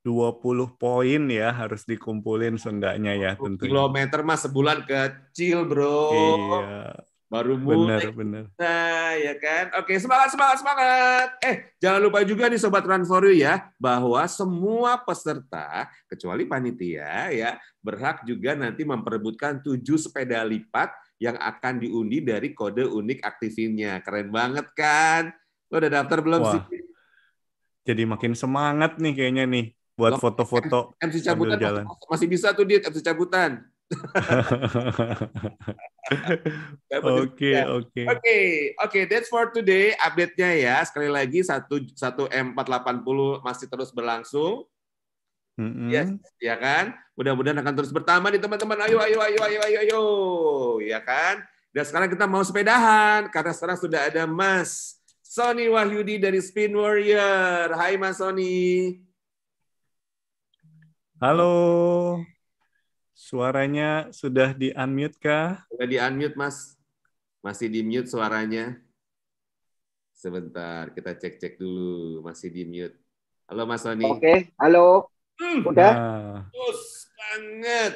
20 poin ya harus dikumpulin seenggaknya ya tentunya.
Kilometer mas sebulan kecil, Bro.
Iya.
Baru mulai.
Benar.
Nah, ya kan? Oke, semangat. Jangan lupa juga nih Sobat Run for You ya, bahwa semua peserta, kecuali panitia ya, berhak juga nanti memperebutkan 7 sepeda lipat yang akan diundi dari kode unik aktivinnya. Keren banget kan? Lo udah daftar belum sih?
Jadi makin semangat nih kayaknya nih buat foto-foto
MC
sambil
cabutan
jalan.
masih bisa tuh Dit, MC cabutan. Oke, that's for today update-nya ya. Sekali lagi 1 M480 masih terus berlangsung. Yes, ya kan? Mudah-mudahan akan terus bertambah nih teman-teman. Ayo. Ya kan? Dan sekarang kita mau sepedahan karena sekarang sudah ada Mas Sony Wahyudi dari Spin Warrior. Hai Mas Sony.
Halo. Suaranya sudah di-unmute kah?
Sudah di-unmute, Mas. Masih di-mute suaranya. Sebentar, kita cek-cek dulu. Masih di-mute. Halo Mas Sony.
Oke, halo. Udah?
Terus banget.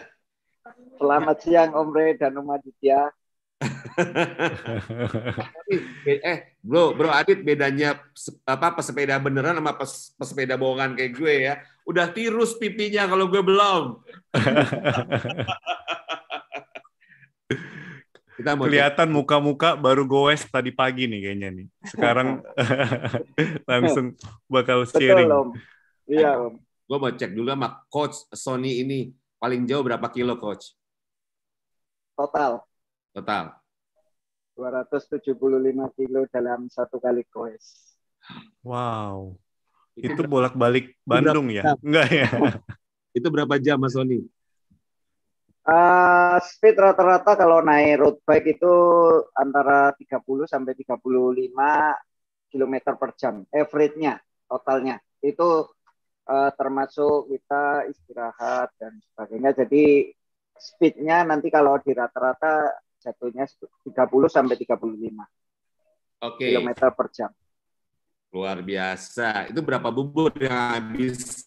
Selamat siang Om Re dan Om Aditya.
Bro Adit, bedanya pesepeda beneran sama pesepeda bohongan kayak gue ya. Udah tirus pipinya kalau gue belum. Kita mau
kelihatan muka-muka baru goes tadi pagi nih kayaknya nih. Sekarang langsung bakal sharing.
Betul, Om. Iya, Om.
Gue mau cek dulu sama Coach Sony ini. Paling jauh berapa kilo, Coach?
Total 275 kilo dalam satu kali goes.
Wow. Itu bolak-balik Bandung ya? Enggak ya?
Itu berapa jam, Mas Sony?
Speed rata-rata kalau naik road bike itu antara 30 sampai 35 km per jam. Average-nya, totalnya. Itu termasuk kita istirahat dan sebagainya. Jadi speed-nya nanti kalau di rata-rata jatuhnya 30 sampai 35 km per jam.
Luar biasa. Itu berapa bubur yang habis?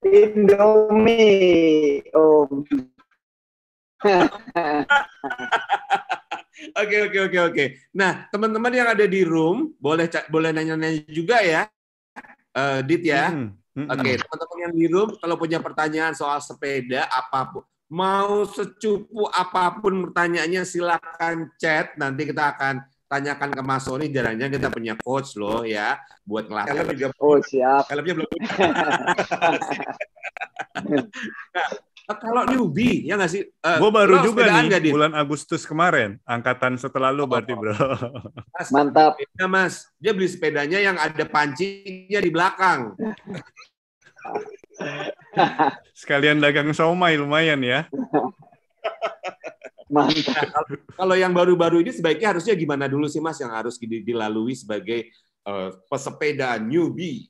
Indomie, Om.
Oke. Nah, teman-teman yang ada di room boleh nanya-nanya juga ya, Dit ya. Oke, teman-teman yang di room kalau punya pertanyaan soal sepeda apapun, mau secupu apapun pertanyaannya silakan chat. Nanti kita akan tanyakan ke Mas Sony. Jarang-jarang kita punya coach loh ya, buat ngelatih.
Oh siap.
Helmnya belum. Nah, kalau newbie, ya nggak sih?
Gue baru juga nih, bulan Agustus kemarin. Angkatan setelah lu berarti, bro.
Mas,
mantap.
Ya, Mas, dia beli sepedanya yang ada pancinya di belakang.
Sekalian dagang somai lumayan ya.
Mantap.
Nah, kalau yang baru-baru ini sebaiknya harusnya gimana dulu sih, Mas, yang harus dilalui sebagai pesepeda newbie?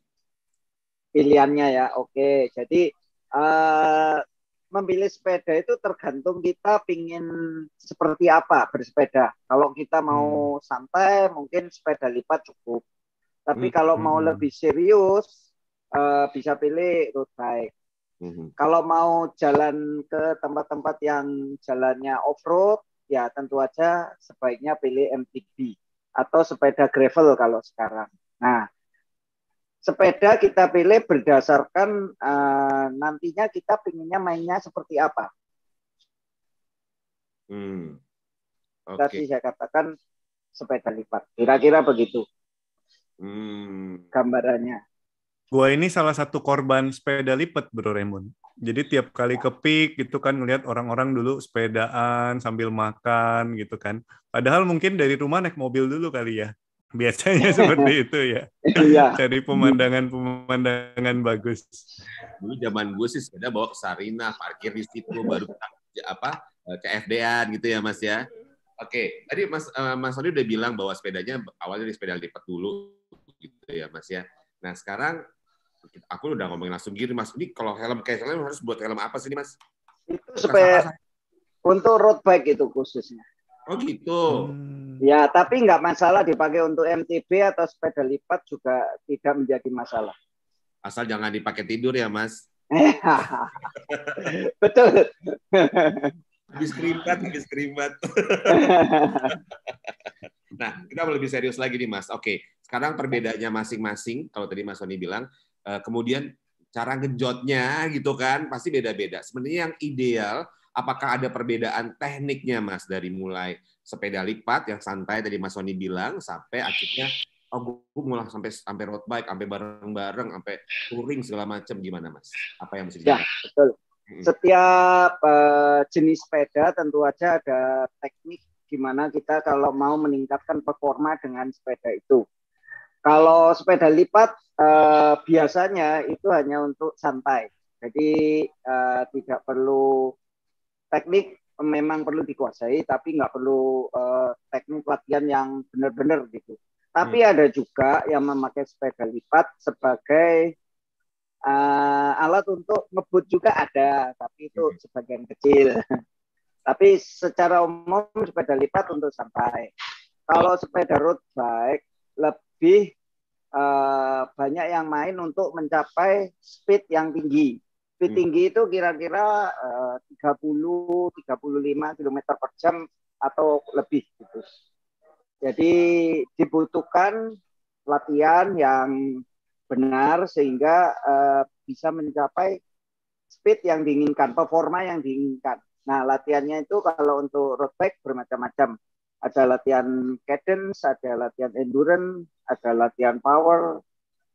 Pilihannya ya, oke. Jadi memilih sepeda itu tergantung kita pingin seperti apa bersepeda. Kalau kita mau santai, mungkin sepeda lipat cukup. Tapi kalau mau lebih serius, bisa pilih road bike. Kalau mau jalan ke tempat-tempat yang jalannya off-road, ya tentu aja sebaiknya pilih MTB atau sepeda gravel kalau sekarang. Nah, sepeda kita pilih berdasarkan nantinya kita pinginnya mainnya seperti apa. Tadi saya katakan sepeda lipat. Kira-kira begitu gambarannya.
Gua ini salah satu korban sepeda lipat, Bro Raymond. Jadi tiap kali ke peak gitu kan ngelihat orang-orang dulu sepedaan sambil makan gitu kan. Padahal mungkin dari rumah naik mobil dulu kali ya. Biasanya seperti itu ya.
Iya.
Cari pemandangan bagus.
Dulu zaman gue sih sepeda bawa ke Sarinah, parkir di situ, baru CFD-an gitu ya, Mas ya. Oke, tadi Mas Sony udah bilang bahwa sepedanya awalnya dari sepeda lipat dulu gitu ya, Mas ya. Nah, sekarang aku udah ngomongin langsung gini, Mas. Ini kalau helm kayak helm harus buat helm apa sih, Mas?
Itu supaya untuk road bike itu khususnya.
Oh gitu.
Ya, tapi nggak masalah dipakai untuk MTB atau sepeda lipat juga tidak menjadi masalah.
Asal jangan dipakai tidur ya, Mas.
Betul.
Habis keribat. Nah, kita mau lebih serius lagi nih, Mas. Oke, sekarang perbedaannya masing-masing. Kalau tadi Mas Sony bilang, kemudian cara ngejotnya gitu kan, pasti beda-beda. Sebenarnya yang ideal, apakah ada perbedaan tekniknya, Mas, dari mulai sepeda lipat yang santai tadi Mas Sony bilang, sampai akhirnya gue mulai sampai road bike, sampai bareng-bareng, sampai touring segala macam, gimana, Mas? Apa yang mesti
ya, betul. Setiap jenis sepeda tentu aja ada teknik gimana kita kalau mau meningkatkan performa dengan sepeda itu. Kalau sepeda lipat biasanya itu hanya untuk santai. Jadi tidak perlu teknik, memang perlu dikuasai, tapi nggak perlu teknik latihan yang benar-benar gitu. Tapi ada juga yang memakai sepeda lipat sebagai alat untuk ngebut juga ada, tapi itu sebagian kecil. Tapi secara umum sepeda lipat untuk santai. Kalau sepeda road bike lebih banyak yang main untuk mencapai speed yang tinggi. Speed tinggi itu kira-kira 30-35 km per jam atau lebih gitu. Jadi dibutuhkan latihan yang benar sehingga bisa mencapai speed yang diinginkan, performa yang diinginkan. Nah, latihannya itu kalau untuk road bike bermacam-macam. Ada latihan cadence, ada latihan endurance, ada latihan power,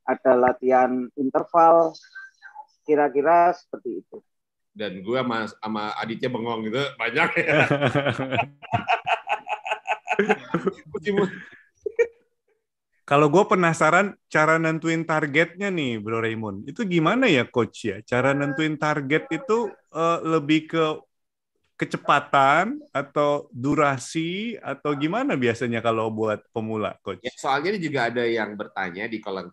ada latihan interval. Kira-kira seperti itu.
Dan gue sama Aditya bengong gitu banyak ya.
Kalau gue penasaran cara nentuin targetnya nih, Bro Raymond. Itu gimana ya, Coach ya? Cara nentuin target itu lebih ke kecepatan atau durasi atau gimana biasanya kalau buat pemula, Coach?
Ya, soalnya ini juga ada yang bertanya di kolom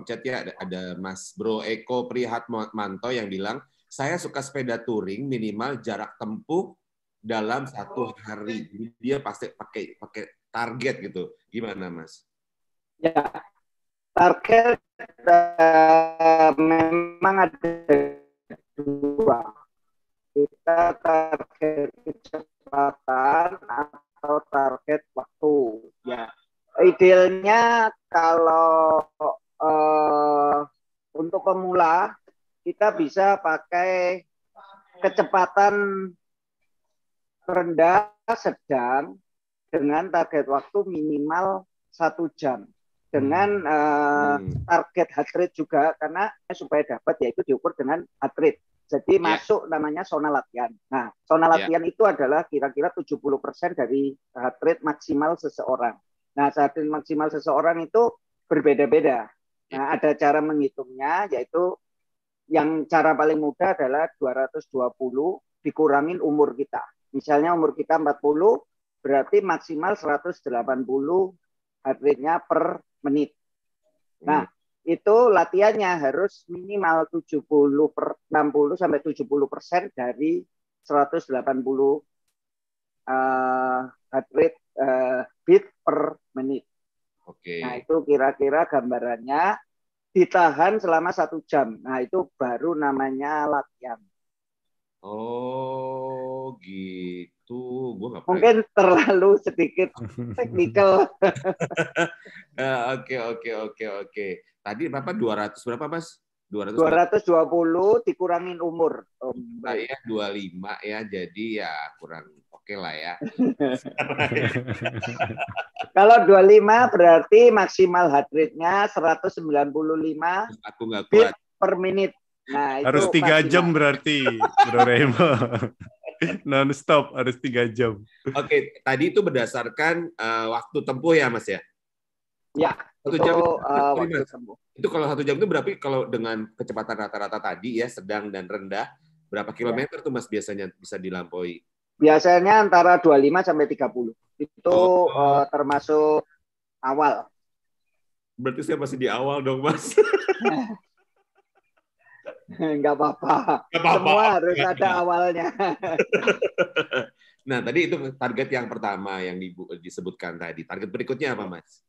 chat ya, ada Mas Bro Eko Prihatmanto yang bilang, saya suka sepeda touring minimal jarak tempuh dalam 1 hari. Jadi dia pasti pakai target gitu. Gimana, Mas?
Ya, target memang ada 2. Kita target kecepatan atau target waktu. Ya, idealnya kalau untuk pemula kita bisa pakai kecepatan rendah sedang dengan target waktu minimal 1 jam dengan target heart rate juga, karena supaya dapat yaitu diukur dengan heart rate. Jadi masuk namanya zona latihan. Nah, zona latihan itu adalah kira-kira 70% dari heart rate maksimal seseorang. Nah, heart rate maksimal seseorang itu berbeda-beda. Nah, ada cara menghitungnya, yaitu yang cara paling mudah adalah 220 dikurangin umur kita. Misalnya umur kita 40, berarti maksimal 180 heart rate-nya per menit. Nah, itu latihannya harus minimal 60 sampai 70% dari 180 heart rate beat per menit.
Oke.
Nah, itu kira-kira gambarannya, ditahan selama 1 jam. Nah, itu baru namanya latihan.
Oh, gitu. Gua nggak
Mungkin terlalu sedikit teknikal.
Oke. Tadi berapa? 200 berapa, Mas?
220 dikurangin umur.
Saya 25 ya, jadi ya kurang oke lah ya.
Kalau 25 berarti maksimal heart rate-nya 195
Aku nggak
beat
kuat.
per menit. Nah,
harus
itu
3
maksimal.
jam berarti, Bro Raymond. Non-stop harus 3 jam.
Oke, tadi itu berdasarkan waktu tempuh ya, Mas ya?
Ya,
1
itu
jam
waktu tempuh.
itu kalau 1 jam itu berarti kalau dengan kecepatan rata-rata tadi ya, sedang dan rendah, berapa kilometer tuh Mas biasanya bisa dilampaui?
Biasanya antara 25 sampai 30. Itu termasuk awal.
Berarti saya masih di awal dong, Mas.
Enggak apa-apa. Semua harus ada awalnya.
Nah, tadi itu target yang pertama yang disebutkan tadi. Target berikutnya apa, Mas?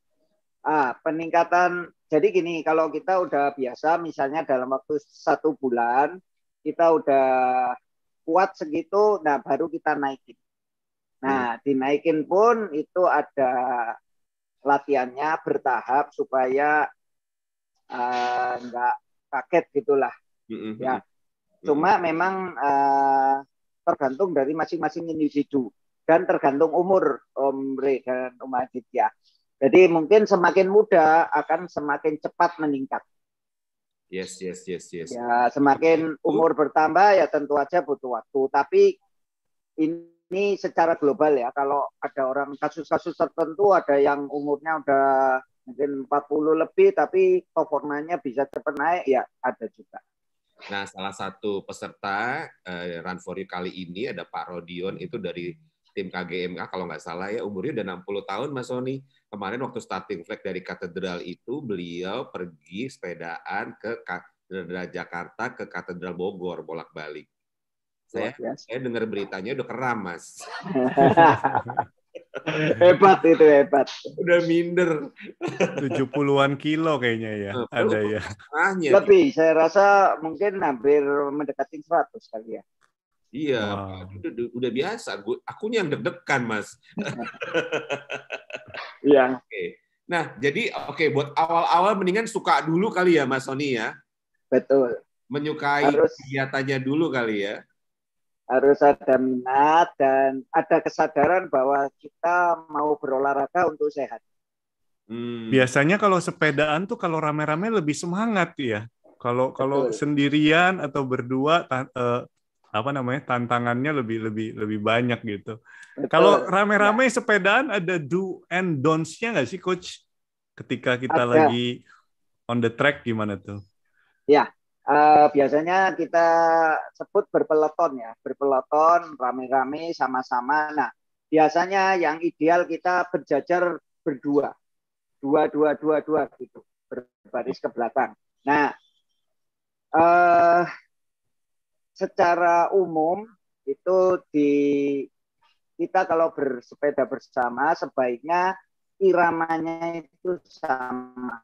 Peningkatan. Jadi gini, kalau kita udah biasa, misalnya dalam waktu 1 bulan, kita udah kuat segitu, nah baru kita naikin. Nah, dinaikin pun itu ada latihannya bertahap supaya nggak kaget gitulah. Ya, cuma memang tergantung dari masing-masing individu dan tergantung umur Om Re dan Om Aditya. Jadi mungkin semakin muda akan semakin cepat meningkat.
Yes.
Ya, semakin umur bertambah ya tentu aja butuh waktu. Tapi ini secara global ya. Kalau ada orang kasus-kasus tertentu ada yang umurnya udah mungkin 40 lebih tapi performanya bisa cepat naik, ya ada juga.
Nah, salah satu peserta Run for You kali ini ada Pak Rodion, itu dari tim KGMA kalau nggak salah ya, umurnya udah 60 tahun Mas Sony. Kemarin waktu starting flag dari katedral itu beliau pergi sepedaan ke katedral Jakarta ke katedral Bogor bolak-balik. Saya dengar beritanya udah keram, Mas.
Hebat itu, hebat.
Udah minder.
70-an kilo kayaknya ya. Ada ya.
Setengahnya.
Lebih, saya rasa mungkin hampir mendekati 100 kali ya.
Iya,
Wow.
udah biasa. Akunya yang deg-degan, Mas.
Iya.
Oke. Nah, jadi buat awal-awal mendingan suka dulu kali ya, Mas Sony ya.
Betul.
Menyukai
Harus
kegiatannya dulu kali ya.
harus ada minat dan ada kesadaran bahwa kita mau berolahraga untuk sehat.
Biasanya kalau sepedaan tuh kalau rame-rame lebih semangat ya. Kalau
Betul.
sendirian atau berdua tantangannya lebih banyak gitu.
Betul.
Kalau rame-rame
Ya.
sepedaan ada do and don'ts-nya nggak sih, Coach? Ketika kita
Ada.
lagi on the track gimana tuh?
Ya, biasanya kita sebut berpeloton ya, berpeloton, rame-rame, sama-sama. Nah, biasanya yang ideal kita berjajar berdua, dua gitu, berbaris ke belakang. Nah, secara umum itu kita kalau bersepeda bersama sebaiknya iramanya itu sama.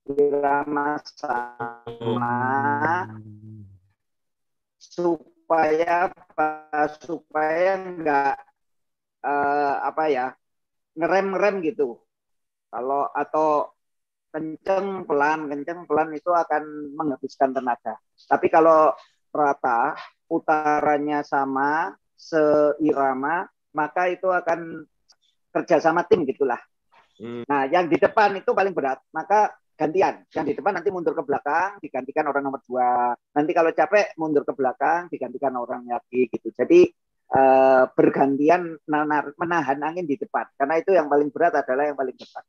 Irama sama supaya enggak ngerem gitu. Kalau atau kenceng pelan itu akan menghabiskan tenaga. Tapi kalau rata, putarannya sama, seirama, maka itu akan kerjasama tim gitulah. Nah, yang di depan itu paling berat, maka gantian. Yang di depan nanti mundur ke belakang, digantikan orang nomor 2. Nanti kalau capek mundur ke belakang, digantikan orang lagi gitu. Jadi bergantian menahan angin di depan. Karena itu yang paling berat adalah yang paling depan.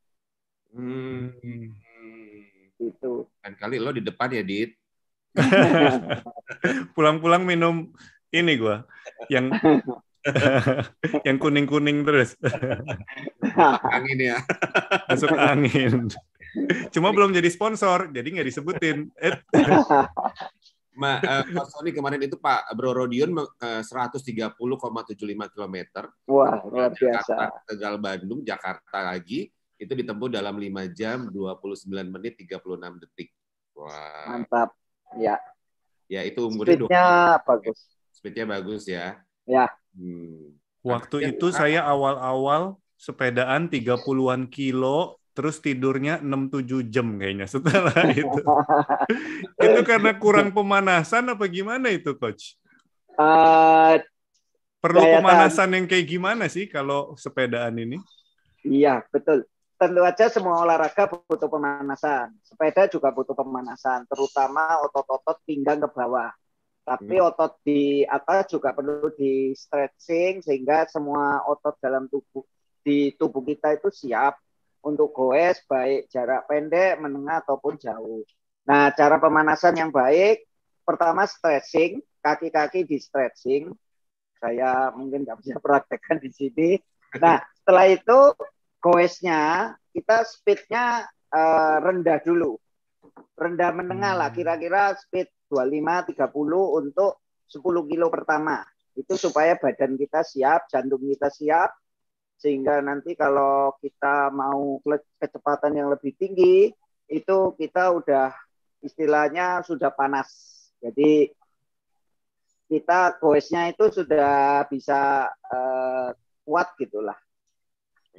Gitu.
Kan kali lo di depan ya, Dit.
Pulang-pulang minum ini gua yang yang kuning-kuning terus.
Angin ya.
Masuk angin. Cuma belum jadi sponsor, jadi nggak disebutin.
Mas Sony kemarin itu Pak Bro Rodion 130,75 km.
Wah, luar biasa.
Tegal Bandung, Jakarta lagi, itu ditempuh dalam 5 jam, 29 menit, 36 detik. Wah.
Mantap. Ya.
Ya, itu umurnya
Speednya bagus.
Speednya bagus ya.
Ya.
Waktu itu saya awal-awal sepedaan 30-an kilo, terus tidurnya 6-7 jam kayaknya setelah itu. Itu karena kurang pemanasan apa gimana itu, Coach? Perlu pemanasan yang kayak gimana sih kalau sepedaan ini?
Iya, betul. Tentu aja semua olahraga butuh pemanasan. Sepeda juga butuh pemanasan, terutama otot-otot pinggang ke bawah. Tapi otot di atas juga perlu di stretching sehingga semua otot dalam tubuh kita itu siap untuk goes baik jarak pendek, menengah ataupun jauh. Nah, cara pemanasan yang baik, pertama stretching, kaki-kaki di stretching. Saya mungkin nggak bisa praktekkan di sini. Nah, setelah itu goesnya kita speednya rendah dulu, rendah menengah lah, kira-kira speed 25-30 untuk 10 kilo pertama. Itu supaya badan kita siap, jantung kita siap, sehingga nanti kalau kita mau kecepatan yang lebih tinggi, itu kita udah istilahnya sudah panas. Jadi kita goesnya itu sudah bisa kuat gitulah.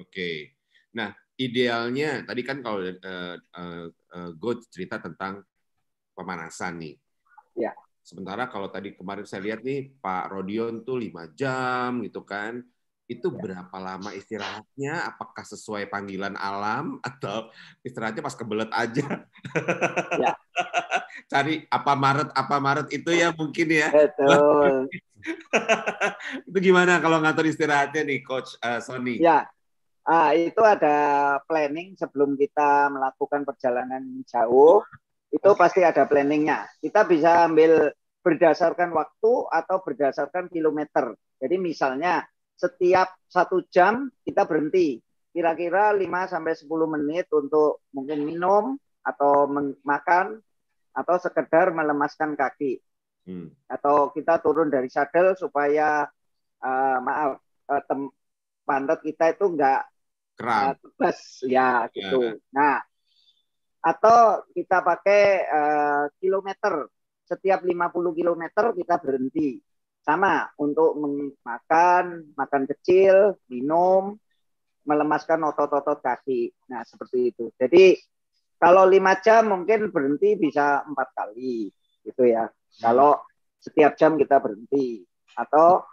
Oke. Nah, idealnya tadi kan kalau Go cerita tentang pemanasan nih.
Ya.
Sementara kalau tadi kemarin saya lihat nih Pak Rodion tuh 5 jam gitu kan. Itu berapa lama istirahatnya? Apakah sesuai panggilan alam atau istirahatnya pas kebelet aja?
Ya.
Cari apa Maret itu ya mungkin ya.
Betul.
Itu gimana kalau ngatur istirahatnya nih Coach Sony?
Ya. Itu ada planning sebelum kita melakukan perjalanan jauh. Itu pasti ada planningnya. Kita bisa ambil berdasarkan waktu atau berdasarkan kilometer. Jadi misalnya setiap 1 jam kita berhenti. Kira-kira 5-10 menit untuk mungkin minum atau makan atau sekedar melemaskan kaki. Atau kita turun dari sadel supaya pantat kita itu nggak
Kram.
tebas ya gitu. Nah, atau kita pakai kilometer, setiap 50 kilometer kita berhenti. Sama untuk makan kecil, minum, melemaskan otot-otot kaki. Nah, seperti itu. Jadi kalau 5 jam mungkin berhenti bisa 4 kali gitu ya. Kalau setiap jam kita berhenti, atau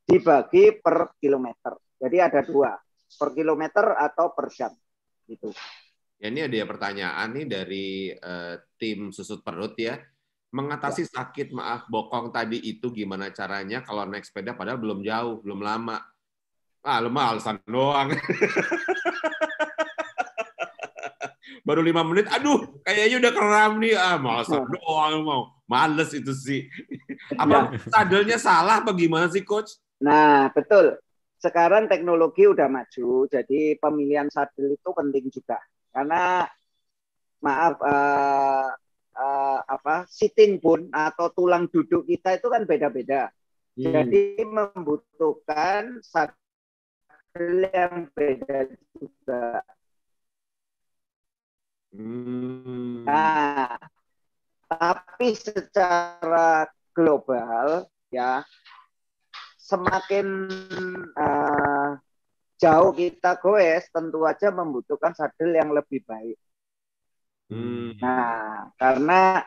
dibagi per kilometer. Jadi ada 2, per kilometer atau per jam gitu.
Ya, ini ada pertanyaan nih dari tim susut perut ya. Mengatasi sakit bokong tadi itu gimana caranya kalau naik sepeda padahal belum jauh, belum lama. Lu mah alasan doang. Baru 5 menit, aduh kayaknya udah kram nih. Alasan doang mau. Males itu sih. Apa sadelnya salah apa gimana sih, Coach?
Nah, betul. Sekarang teknologi udah maju, jadi pemilihan sadel itu penting juga. Karena maaf, sitting bone atau tulang duduk kita itu kan beda-beda. Jadi membutuhkan sadel yang beda juga. Nah, tapi secara global ya, semakin jauh kita goes, tentu aja membutuhkan sadel yang lebih baik. Nah, karena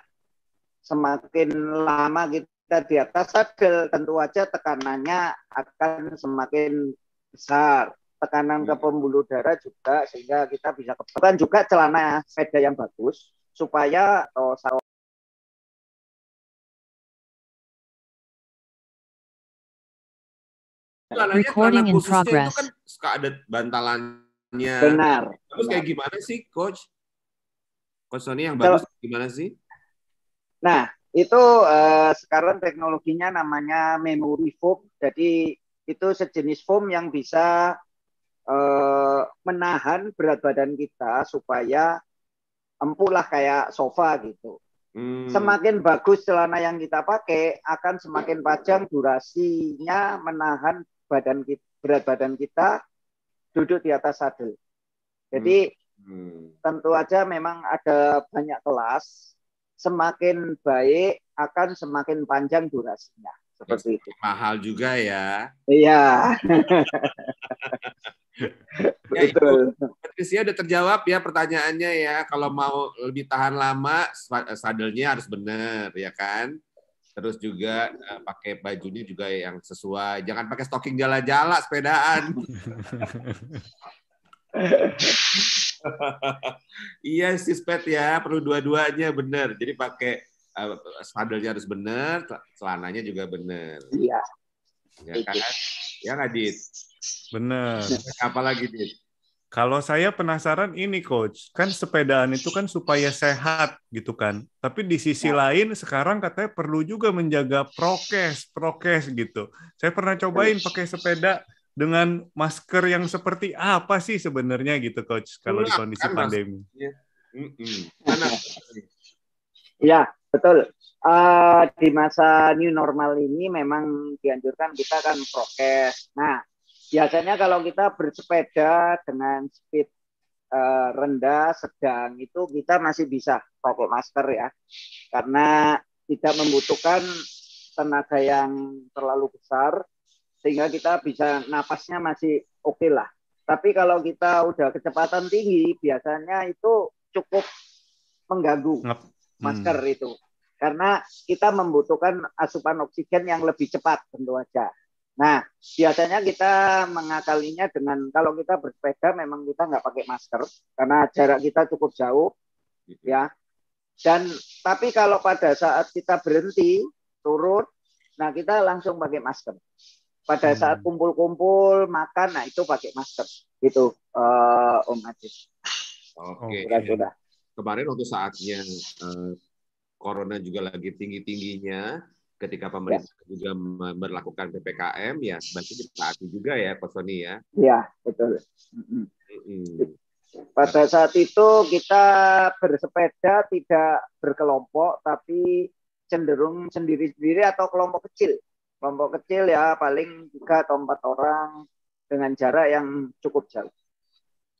semakin lama kita di atas sadel, tentu aja tekanannya akan semakin besar. Tekanan ke pembuluh darah juga, sehingga kita bisa kebetulan juga celana sepeda yang bagus, supaya
Recording in progress. Itu kan suka ada bantalannya.
Benar.
Terus kayak gimana sih, Coach? Coach Sony yang bagus gimana sih?
Nah, itu sekarang teknologinya namanya memory foam. Jadi itu sejenis foam yang bisa menahan berat badan kita supaya empuk lah kayak sofa gitu. Semakin bagus celana yang kita pakai, akan semakin panjang durasinya menahan berat badan kita duduk di atas sadel. Jadi tentu aja memang ada banyak kelas. Semakin baik akan semakin panjang durasinya. Seperti itu.
Mahal juga ya.
Iya.
Ya, Ibu Patricia udah terjawab ya pertanyaannya ya. Kalau mau lebih tahan lama, sadelnya harus benar ya kan. Terus juga pakai bajunya juga yang sesuai. Jangan pakai stocking jala-jala sepedaan. Iya sih, Spet ya, perlu dua-duanya benar. Jadi pakai sadelnya harus benar, celananya juga benar.
Iya.
Ya kan? Ya nggak, Dit?
Benar.
Apalagi, Dit?
Kalau saya penasaran ini, Coach, kan sepedaan itu kan supaya sehat gitu kan. Tapi di sisi lain sekarang katanya perlu juga menjaga prokes gitu. Saya pernah cobain pakai sepeda dengan masker yang seperti apa sih sebenarnya gitu, Coach, kalau di kondisi pandemi.
Ya, betul. Di masa new normal ini memang dianjurkan kita kan prokes. Nah, biasanya kalau kita bersepeda dengan speed rendah, sedang, itu kita masih bisa pakai masker ya. Karena tidak membutuhkan tenaga yang terlalu besar, sehingga kita bisa napasnya masih oke lah. Tapi kalau kita udah kecepatan tinggi, biasanya itu cukup mengganggu masker itu. Karena kita membutuhkan asupan oksigen yang lebih cepat tentu aja. Nah, biasanya kita mengakalinya dengan, kalau kita bersepeda memang kita nggak pakai masker karena jarak kita cukup jauh, ya. Dan tapi kalau pada saat kita berhenti, turun, nah kita langsung pakai masker. Pada saat kumpul-kumpul makan, nah itu pakai masker, gitu, Om Ajis.
Oke.
Sudah.
Kemarin waktu saatnya corona juga lagi tinggi-tingginya. Ketika pemerintah juga memberlakukan PPKM, ya sebaiknya ditaati juga ya, Pak Sony ya.
Iya, betul. Pada saat itu kita bersepeda tidak berkelompok, tapi cenderung sendiri-sendiri atau kelompok kecil. Kelompok kecil ya paling 3 atau 4 orang dengan jarak yang cukup jauh.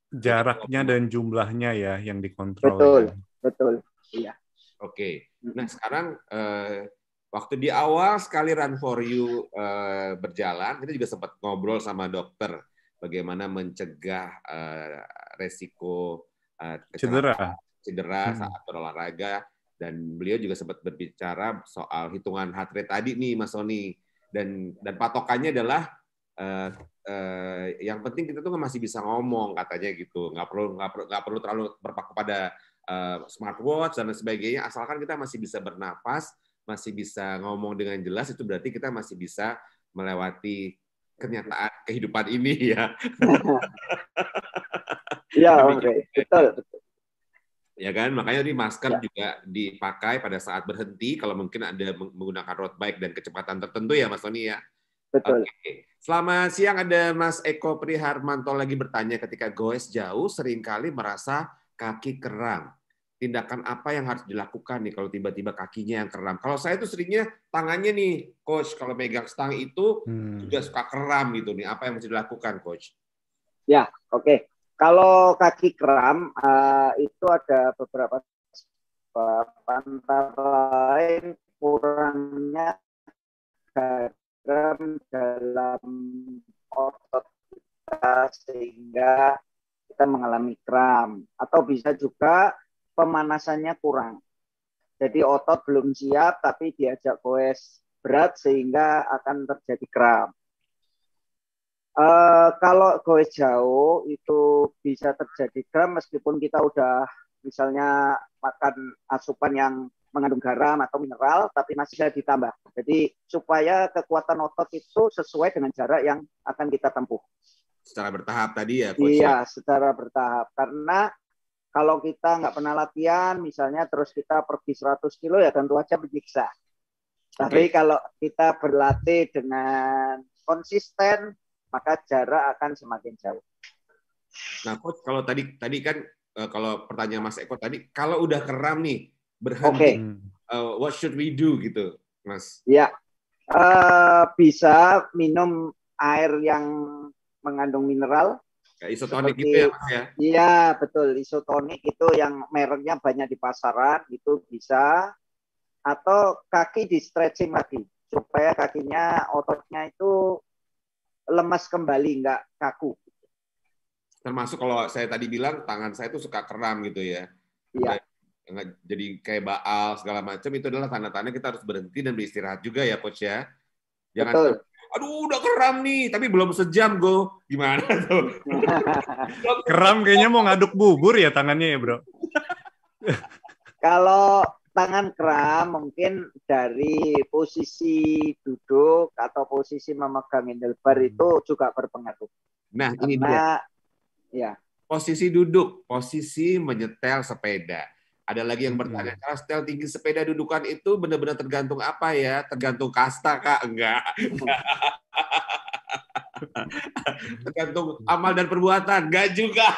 Jaraknya dan jumlahnya ya yang dikontrol.
Betul,
ya.
betul. Iya.
Oke. Nah, sekarang waktu di awal sekali Run for You berjalan, kita juga sempat ngobrol sama dokter bagaimana mencegah resiko cedera saat berolahraga, dan beliau juga sempat berbicara soal hitungan heart rate tadi nih, Mas Sony, dan patokannya adalah yang penting kita tuh masih bisa ngomong, katanya gitu, nggak perlu terlalu berpaku pada smartwatch dan sebagainya, asalkan kita masih bisa bernapas, masih bisa ngomong dengan jelas, itu berarti kita masih bisa melewati kenyataan kehidupan ini ya.
Iya, Oke. Betul.
Ya kan, makanya di masker juga dipakai pada saat berhenti kalau mungkin ada menggunakan road bike dan kecepatan tertentu ya Mas Tony ya.
Betul.
Oke. Selamat siang, ada Mas Eko Priharmanto lagi bertanya, ketika goes jauh seringkali merasa kaki kram. Tindakan apa yang harus dilakukan nih kalau tiba-tiba kakinya yang kram? Kalau saya tuh seringnya tangannya nih, Coach, kalau megang stang itu juga suka kram gitu nih. Apa yang mesti dilakukan, Coach?
Ya, oke. Kalau kaki kram itu ada beberapa sebab, antara lain kurangnya garam dalam otot kita sehingga kita mengalami kram, atau bisa juga pemanasannya kurang. Jadi otot belum siap tapi diajak goes berat sehingga akan terjadi kram. Kalau goes jauh itu bisa terjadi kram meskipun kita udah misalnya makan asupan yang mengandung garam atau mineral, tapi masih bisa ditambah. Jadi supaya kekuatan otot itu sesuai dengan jarak yang akan kita tempuh.
Secara bertahap tadi ya, Coach?
Iya, secara bertahap. Karena kalau kita nggak pernah latihan, misalnya terus kita pergi 100 kilo, ya tentu aja menyiksa. Tapi kalau kita berlatih dengan konsisten, maka jarak akan semakin jauh.
Nah, Coach, kalau tadi kan kalau pertanyaan Mas Eko tadi, kalau udah kram nih, berhenti, what should we do gitu, Mas?
Ya, bisa minum air yang mengandung mineral.
Kayak isotonik gitu ya, Mas ya?
Iya, betul. Isotonik itu yang mereknya banyak di pasaran, itu bisa. Atau kaki di stretching lagi, supaya kakinya, ototnya itu lemas kembali, nggak kaku.
Termasuk kalau saya tadi bilang tangan saya itu suka kram gitu ya.
Iya.
Jadi kayak baal segala macam, itu adalah tanda-tanda kita harus berhenti dan beristirahat juga ya, Coach ya. Jangan,
betul.
Aduh udah kram nih, tapi belum sejam go. Gimana tuh?
Kram kayaknya mau ngaduk bubur ya tangannya ya, Bro.
Kalau tangan kram mungkin dari posisi duduk atau posisi memegang handlebar itu juga berpengaruh.
Nah, ini dia.
Ya.
Posisi duduk, posisi menyetel sepeda. Ada lagi yang bertanya, cara setel tinggi sepeda dudukan itu benar-benar tergantung apa ya? Tergantung kasta, Kak? Enggak. Tergantung amal dan perbuatan? Enggak juga.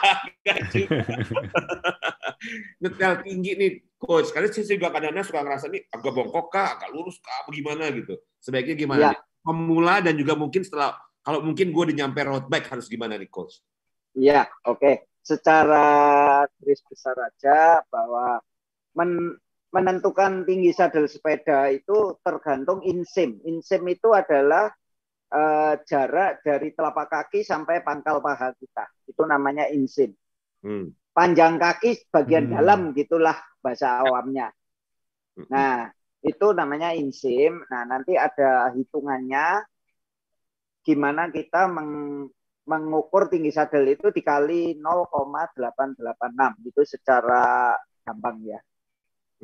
Nyetel tinggi nih, Coach. Karena saya juga kadang-kadang suka ngerasa nih agak bongkok kah, agak lurus kah, bagaimana gitu. Sebaiknya gimana? Ya. Pemula dan juga mungkin setelah, kalau mungkin gue udah nyampe road bike harus gimana nih, Coach?
Iya, oke. Secara garis besar aja bahwa menentukan tinggi sadel sepeda itu tergantung insim. Insim itu adalah jarak dari telapak kaki sampai pangkal paha kita. Itu namanya insim. Panjang kaki bagian dalam, gitulah bahasa awamnya. Nah, itu namanya insim. Nah, nanti ada hitungannya gimana kita mengukur tinggi sadel itu dikali 0,886. Itu secara gampang ya.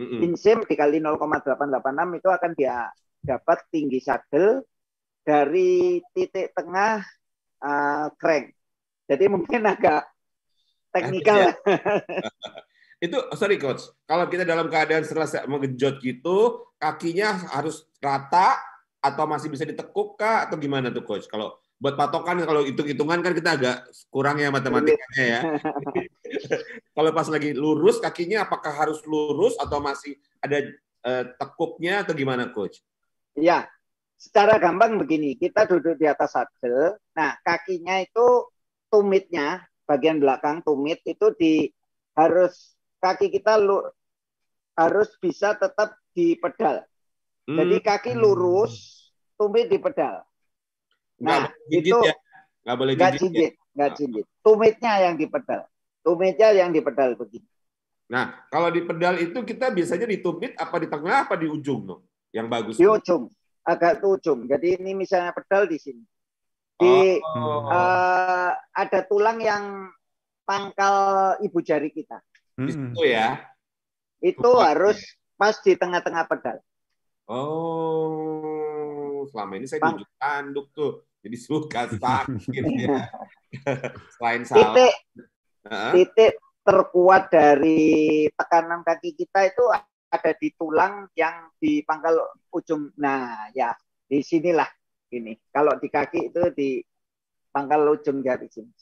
Insim dikali 0,886 itu akan dia dapat tinggi sadel dari titik tengah crank. Jadi mungkin agak teknikal.
Itu, sorry Coach, kalau kita dalam keadaan setelah mengejot gitu, kakinya harus rata atau masih bisa ditekuk kah atau gimana tuh Coach? Kalau buat patokan, kalau hitung-hitungan kan kita agak kurang ya matematikanya ya. Kalau pas lagi lurus kakinya apakah harus lurus atau masih ada tekuknya atau gimana Coach?
Iya, secara gampang begini, kita duduk di atas sadel, nah kakinya itu tumitnya, bagian belakang tumit itu harus kaki kita harus bisa tetap di pedal. Jadi kaki lurus, tumit di pedal. Nah, itu
ya. Nggak boleh jinjit.
Nggak jinjit. Tumitnya yang di pedal. Tumitnya yang di pedal begini.
Nah, kalau di pedal itu kita biasanya di tumit apa di tengah apa di ujung no? Yang bagus.
Di ujung, agak ke ujung. Jadi ini misalnya pedal di sini. Ada tulang yang pangkal ibu jari kita.
Di situ ya.
Itu harus pas di tengah-tengah pedal.
Oh, selama ini saya diujuk tanduk tuh. Jadi suka sakit ya. Selain salah.
Titik terkuat dari tekanan kaki kita itu ada di tulang yang di pangkal ujung. Nah, ya di sinilah ini. Kalau di kaki itu di pangkal ujung jari sini.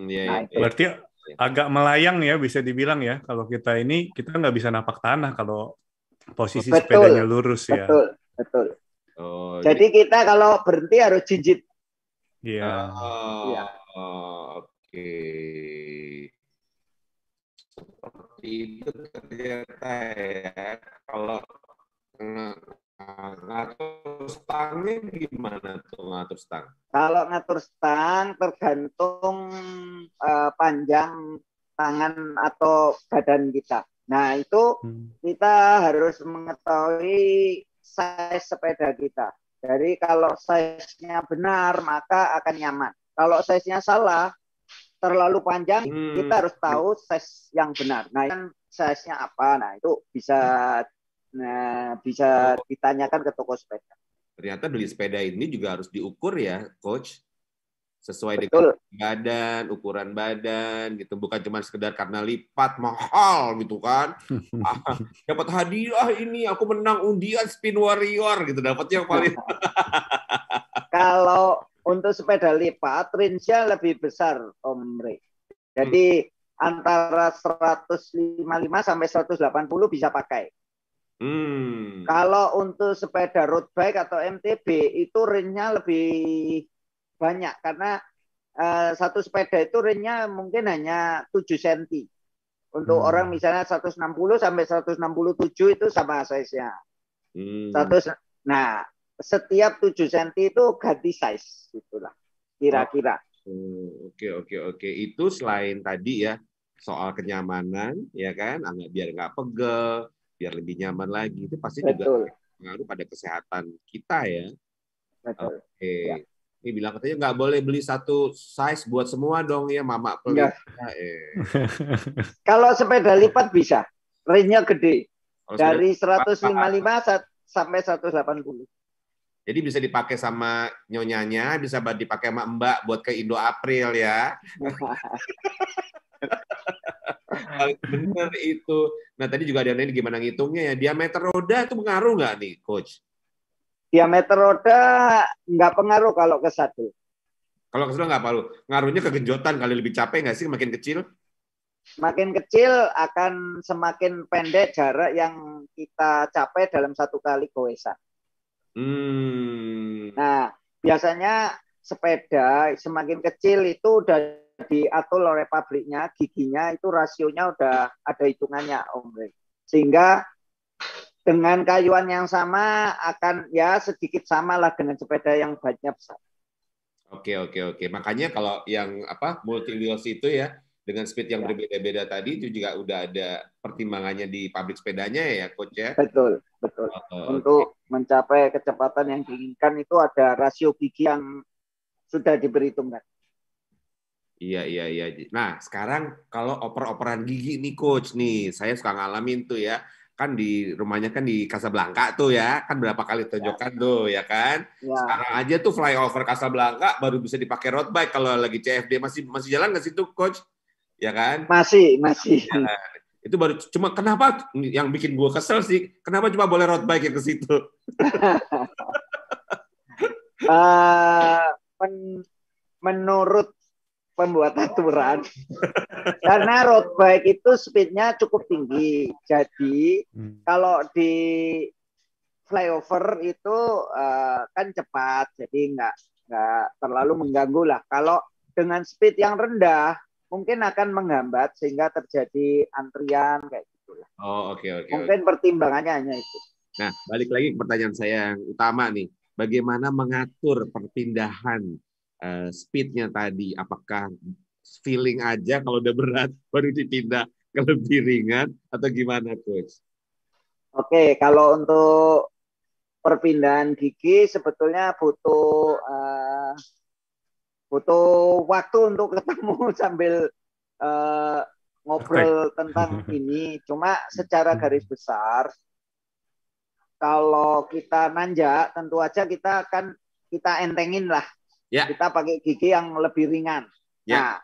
Ya. Berarti agak melayang ya bisa dibilang ya. Kalau kita nggak bisa napak tanah kalau posisi sepedanya lurus ya.
Betul. Jadi kita kalau berhenti harus jinjit.
Iya.
Oke. Seperti itu ternyata ya. Kalau ngatur stangnya gimana tuh ngatur stang?
Kalau ngatur stang tergantung panjang tangan atau badan kita. Nah itu kita harus mengetahui size sepeda kita. Jadi kalau size-nya benar maka akan nyaman. Kalau size-nya salah, terlalu panjang, kita harus tahu size yang benar. Nah, kan size-nya apa? Nah, itu bisa ditanyakan ke toko sepeda.
Ternyata beli sepeda ini juga harus diukur ya, Coach. Sesuai dengan badan, ukuran badan, gitu. Bukan cuma sekedar karena lipat mahal, gitu kan. Dapat hadiah ini, aku menang undian Spin Warrior, gitu. Dapatnya yang paling.
Kalau untuk sepeda lipat, range-nya lebih besar, Om Rey. Jadi antara 155 sampai 180 bisa pakai. Kalau untuk sepeda road bike atau MTB itu range-nya lebih banyak karena satu sepeda itu range-nya mungkin hanya 7 cm. Untuk orang misalnya 160 sampai 167 itu sama size-nya. Nah, setiap 7 cm itu ganti size itulah kira-kira.
Oke. Itu selain tadi ya soal kenyamanan ya kan, biar nggak pegel, biar lebih nyaman lagi. Itu pasti juga pengaruh pada kesehatan kita ya.
Betul.
Oke. Ya. Ini bilang katanya nggak boleh beli satu size buat semua dong ya, Mama pelit.
Kalau sepeda lipat bisa, range-nya gede. Dari 155 sampai 180.
Jadi bisa dipakai sama nyonyanya, bisa dipakai sama Mbak buat ke Indo April ya. Bener itu. Nah tadi juga ada ini gimana ngitungnya ya. Diameter roda itu pengaruh nggak nih, Coach?
Diameter roda nggak pengaruh kalau ke sadel.
Kalau ke sadel nggak pengaruh. Ngaruhnya ke genjotan kali, lebih capek nggak sih makin kecil?
Makin kecil akan semakin pendek jarak yang kita capai dalam satu kali goesan. Nah, biasanya sepeda semakin kecil itu udah diatur oleh pabriknya, giginya itu rasionya udah ada hitungannya, Om Rey. Sehingga dengan kayuan yang sama akan ya sedikit sama lah dengan sepeda yang banyak besar.
Oke. Makanya kalau yang multi wheels itu ya dengan speed yang berbeda-beda tadi itu juga udah ada pertimbangannya di pabrik sepedanya ya, Coach ya.
Betul. Untuk mencapai kecepatan yang diinginkan itu ada rasio gigi yang sudah diperhitungkan.
Iya. Nah, sekarang kalau oper-operan gigi nih, Coach nih, saya suka ngalamin tuh ya. Kan di rumahnya kan di Casablanca tuh ya, kan berapa kali tonjokan tuh ya kan. Sekarang aja tuh flyover Casablanca baru bisa dipakai road bike. Kalau lagi CFD masih jalan nggak sih tuh, Coach? Ya kan?
Masih.
Ya, itu baru cuma kenapa yang bikin gue kesel sih, kenapa cuma boleh road bike yang ke situ?
Menurut pembuat aturan, karena road bike itu speednya cukup tinggi. Jadi kalau di flyover itu kan cepat, jadi nggak terlalu mengganggu lah. Kalau dengan speed yang rendah, mungkin akan menghambat sehingga terjadi antrian kayak gitulah.
Oh, oke.
Mungkin pertimbangannya hanya itu.
Nah, balik lagi ke pertanyaan saya yang utama nih. Bagaimana mengatur perpindahan speed-nya tadi? Apakah feeling aja kalau udah berat baru dipindah ke lebih ringan atau gimana, Coach?
Oke, kalau untuk perpindahan gigi sebetulnya butuh waktu untuk ketemu sambil ngobrol tentang ini. Cuma secara garis besar, kalau kita nanjak, tentu aja kita entengin lah.
Ya.
Kita pakai gigi yang lebih ringan.
Ya.
Nah,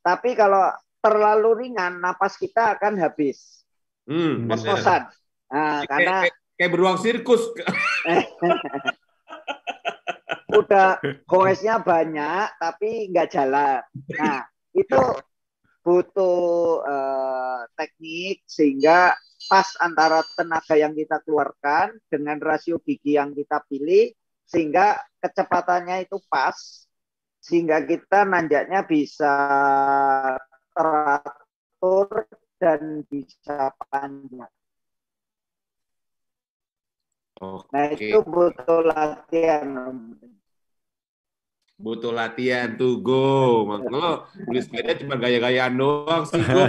tapi kalau terlalu ringan, napas kita akan habis. Kos-kosan. Nah, karena
kayak beruang sirkus.
Udah goesnya banyak, tapi nggak jalan. Nah, itu butuh teknik sehingga pas antara tenaga yang kita keluarkan dengan rasio gigi yang kita pilih, sehingga kecepatannya itu pas, sehingga kita nanjaknya bisa teratur dan bisa panjang. Nah, itu butuh latihan.
Butuh latihan tuh, Go. Lo beli sepeda cuma gaya-gayaan doang sih, Go.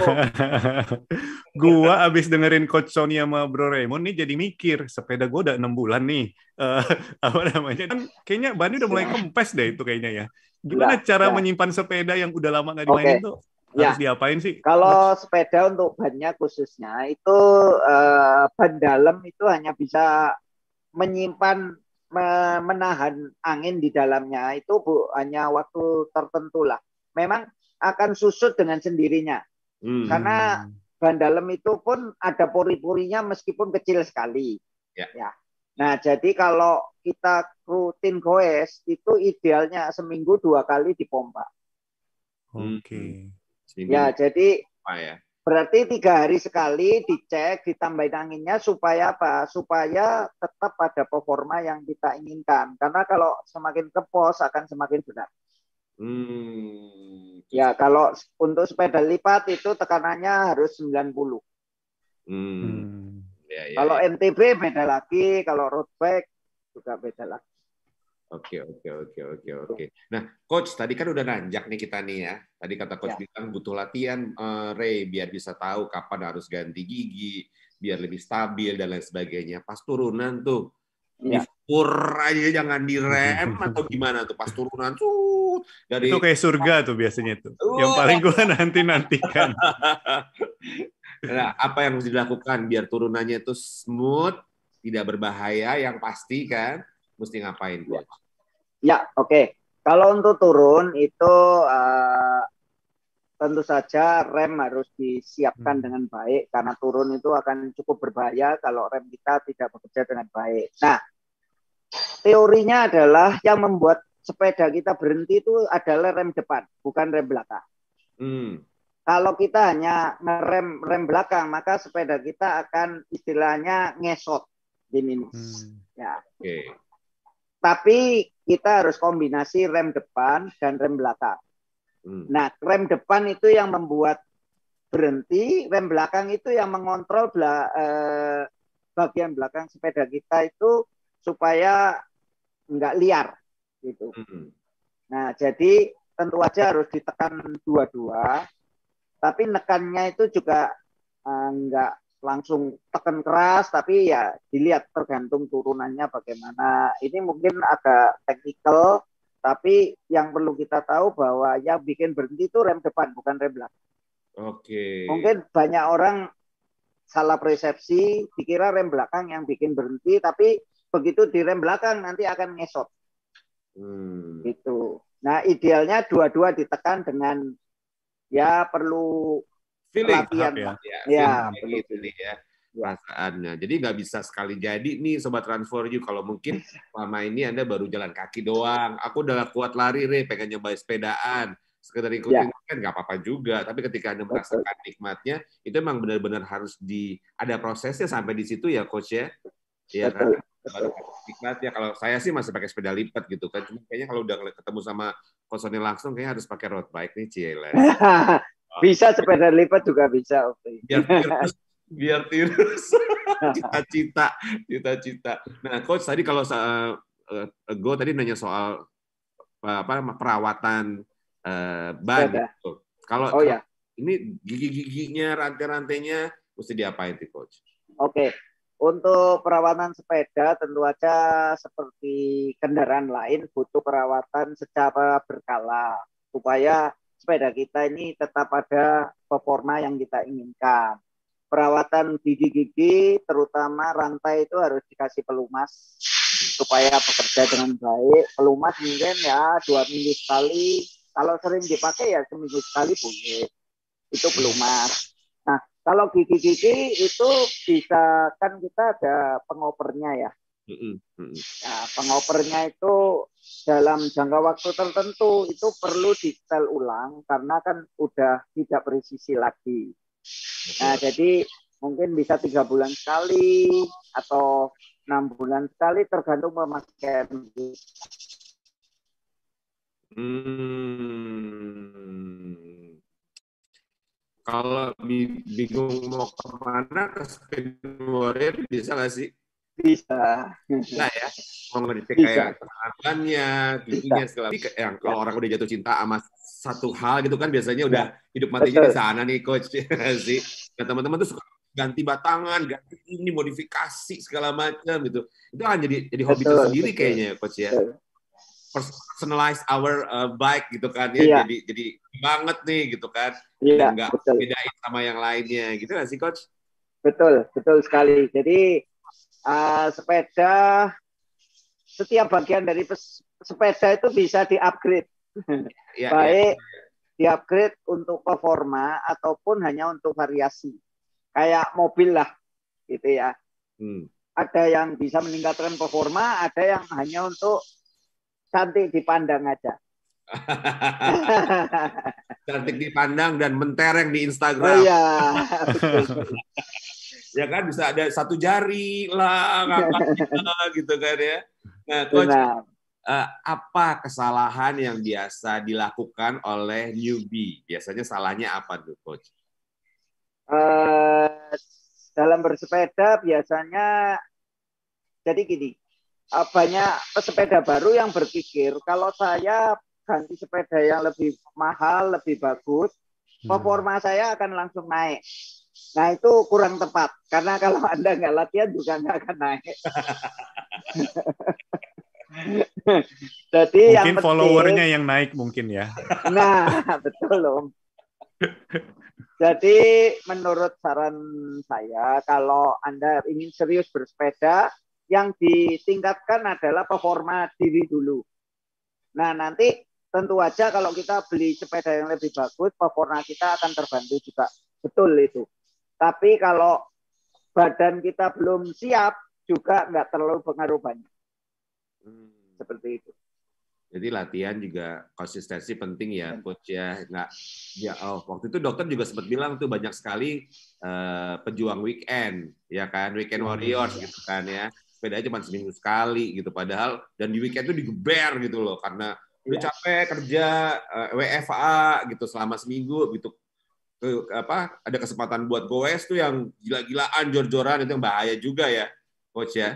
Gua abis dengerin Coach Sony sama Bro Raymond nih jadi mikir, sepeda gua udah 6 bulan nih. Apa namanya? Kan kayaknya bannya udah mulai kempes deh itu kayaknya ya. Gimana cara menyimpan sepeda yang udah lama nggak dimainin tuh? Harus diapain sih?
Kalau sepeda untuk bannya khususnya itu ban dalam itu hanya bisa menyimpan menahan angin di dalamnya itu hanya waktu tertentu lah. Memang akan susut dengan sendirinya. Karena ban dalam itu pun ada pori-porinya meskipun kecil sekali. Ya. Nah, jadi kalau kita rutin goes itu idealnya seminggu 2 kali dipompa.
Oke.
Ya, jadi berarti 3 hari sekali dicek, ditambahin anginnya supaya apa? Supaya tetap pada performa yang kita inginkan. Karena kalau semakin kepos akan semakin berat. Ya, kalau untuk sepeda lipat itu tekanannya harus 90. Kalau MTB beda lagi, kalau road bike juga beda lagi.
Oke. Nah, Coach, tadi kan udah nanjak nih kita nih ya. Tadi kata Coach bilang butuh latihan, Ray, biar bisa tahu kapan harus ganti gigi, biar lebih stabil dan lain sebagainya. Pas turunan tuh, dipur aja jangan direm atau gimana tuh pas turunan tuh.
Itu kayak surga tuh biasanya tuh. Yang paling gue nantikan.
Nah, apa yang harus dilakukan biar turunannya itu smooth, tidak berbahaya, yang pasti kan? Mesti ngapain, Coach?
Ya, oke. Kalau untuk turun itu tentu saja rem harus disiapkan dengan baik karena turun itu akan cukup berbahaya kalau rem kita tidak bekerja dengan baik. Nah, teorinya adalah yang membuat sepeda kita berhenti itu adalah rem depan, bukan rem belakang. Kalau kita hanya ngerem rem belakang, maka sepeda kita akan istilahnya ngesot. Gini. Ya. Tapi kita harus kombinasi rem depan dan rem belakang. Nah, rem depan itu yang membuat berhenti, rem belakang itu yang mengontrol bagian belakang sepeda kita itu supaya nggak liar. Gitu. Nah, jadi tentu aja harus ditekan dua-dua, tapi nekannya itu juga nggak langsung tekan keras, tapi ya dilihat tergantung turunannya bagaimana. Ini mungkin agak teknikal, tapi yang perlu kita tahu bahwa yang bikin berhenti itu rem depan, bukan rem belakang. Mungkin banyak orang salah persepsi, dikira rem belakang yang bikin berhenti, tapi begitu di rem belakang nanti akan ngesot. Gitu. Nah, idealnya dua-dua ditekan dengan ya perlu latihan
gitu nih ya perasaannya. Jadi nggak bisa sekali jadi nih Sobat Run for You. Kalau mungkin selama ini Anda baru jalan kaki doang. Aku udah kuat lari, pengen nyoba sepedaan. Sekedar ikutin kan nggak apa-apa juga. Tapi ketika Anda merasakan nikmatnya, itu emang benar-benar harus ada prosesnya sampai di situ ya, Coach ya. Iya kan?
Betul. Betul.
Nikmat ya. Kalau saya sih masih pakai sepeda lipat gitu kan. Cuma kayaknya kalau udah ketemu sama personil langsung, kayaknya harus pakai road bike nih, Cieles.
Bisa sepeda lipat juga bisa. Oke.
Biar tirus. Cita-cita. Nah, coach tadi kalau Go tadi nanya soal perawatan ban gitu. Kalau
ya.
ini gigi-giginya, rantai-rantainya mesti diapain tuh, coach?
Oke. Untuk perawatan sepeda tentu aja seperti kendaraan lain butuh perawatan secara berkala supaya sepeda kita ini tetap ada performa yang kita inginkan. Perawatan gigi-gigi terutama rantai itu harus dikasih pelumas supaya bekerja dengan baik. Pelumas mungkin ya 2 minggu sekali. Kalau sering dipakai ya seminggu sekali boleh. Itu pelumas. Nah, kalau gigi-gigi itu bisa kan kita ada pengopernya ya. Nah, pengopernya itu dalam jangka waktu tertentu itu perlu disetel ulang karena kan udah tidak presisi lagi. Nah, jadi mungkin bisa 3 bulan sekali atau 6 bulan sekali tergantung pemakaian.
Kalau bingung mau kemana ke Spin Warrior bisa nggak sih?
Bisa.
Nah ya, mau ngerti kayak tangannya, giginya segala. Yang kalau orang udah jatuh cinta sama satu hal gitu kan biasanya udah hidup matinya di sana nih, coach sih. Nah, teman-teman tuh suka ganti batangan, ganti ini modifikasi segala macam gitu. Itu kan jadi hobi tersendiri kayaknya, coach ya. Personalize our bike gitu kan ya, jadi banget nih gitu kan, dan nggak bedain sama yang lainnya gitu nggak sih, coach?
Betul sekali. Jadi sepeda, setiap bagian dari sepeda itu bisa di-upgrade, baik di-upgrade untuk performa ataupun hanya untuk variasi, kayak mobil lah, gitu ya. Ada yang bisa meningkatkan performa, ada yang hanya untuk cantik dipandang aja.
Cantik dipandang dan mentereng di Instagram.
Oh iya, betul.
Ya kan bisa ada 1 jari lah, gitu kan ya. Nah, coach, apa kesalahan yang biasa dilakukan oleh newbie? Biasanya salahnya apa tuh, coach?
Dalam bersepeda biasanya jadi gini. Banyak pesepeda baru yang berpikir kalau saya ganti sepeda yang lebih mahal, lebih bagus, performa saya akan langsung naik. Nah, itu kurang tepat karena kalau Anda nggak latihan juga nggak akan naik. Jadi
mungkin yang followernya yang naik mungkin ya.
Nah, betul loh. Jadi menurut saran saya kalau Anda ingin serius bersepeda, yang ditingkatkan adalah performa diri dulu. Nah, nanti tentu aja kalau kita beli sepeda yang lebih bagus, performa kita akan terbantu juga. Betul itu. Tapi kalau badan kita belum siap, juga nggak terlalu pengaruh banyak. Seperti itu.
Jadi latihan juga konsistensi penting ya, coach ya. Nggak, ya waktu itu dokter juga sempat bilang tuh banyak sekali pejuang weekend, ya kan, weekend warriors gitu kan ya. Sepedanya cuma seminggu sekali gitu, padahal dan di weekend tuh digeber gitu loh karena udah capek kerja WFA gitu selama seminggu gitu. Ada kesempatan buat goes tuh yang gila-gilaan, jor-joran, itu yang bahaya juga ya, coach ya.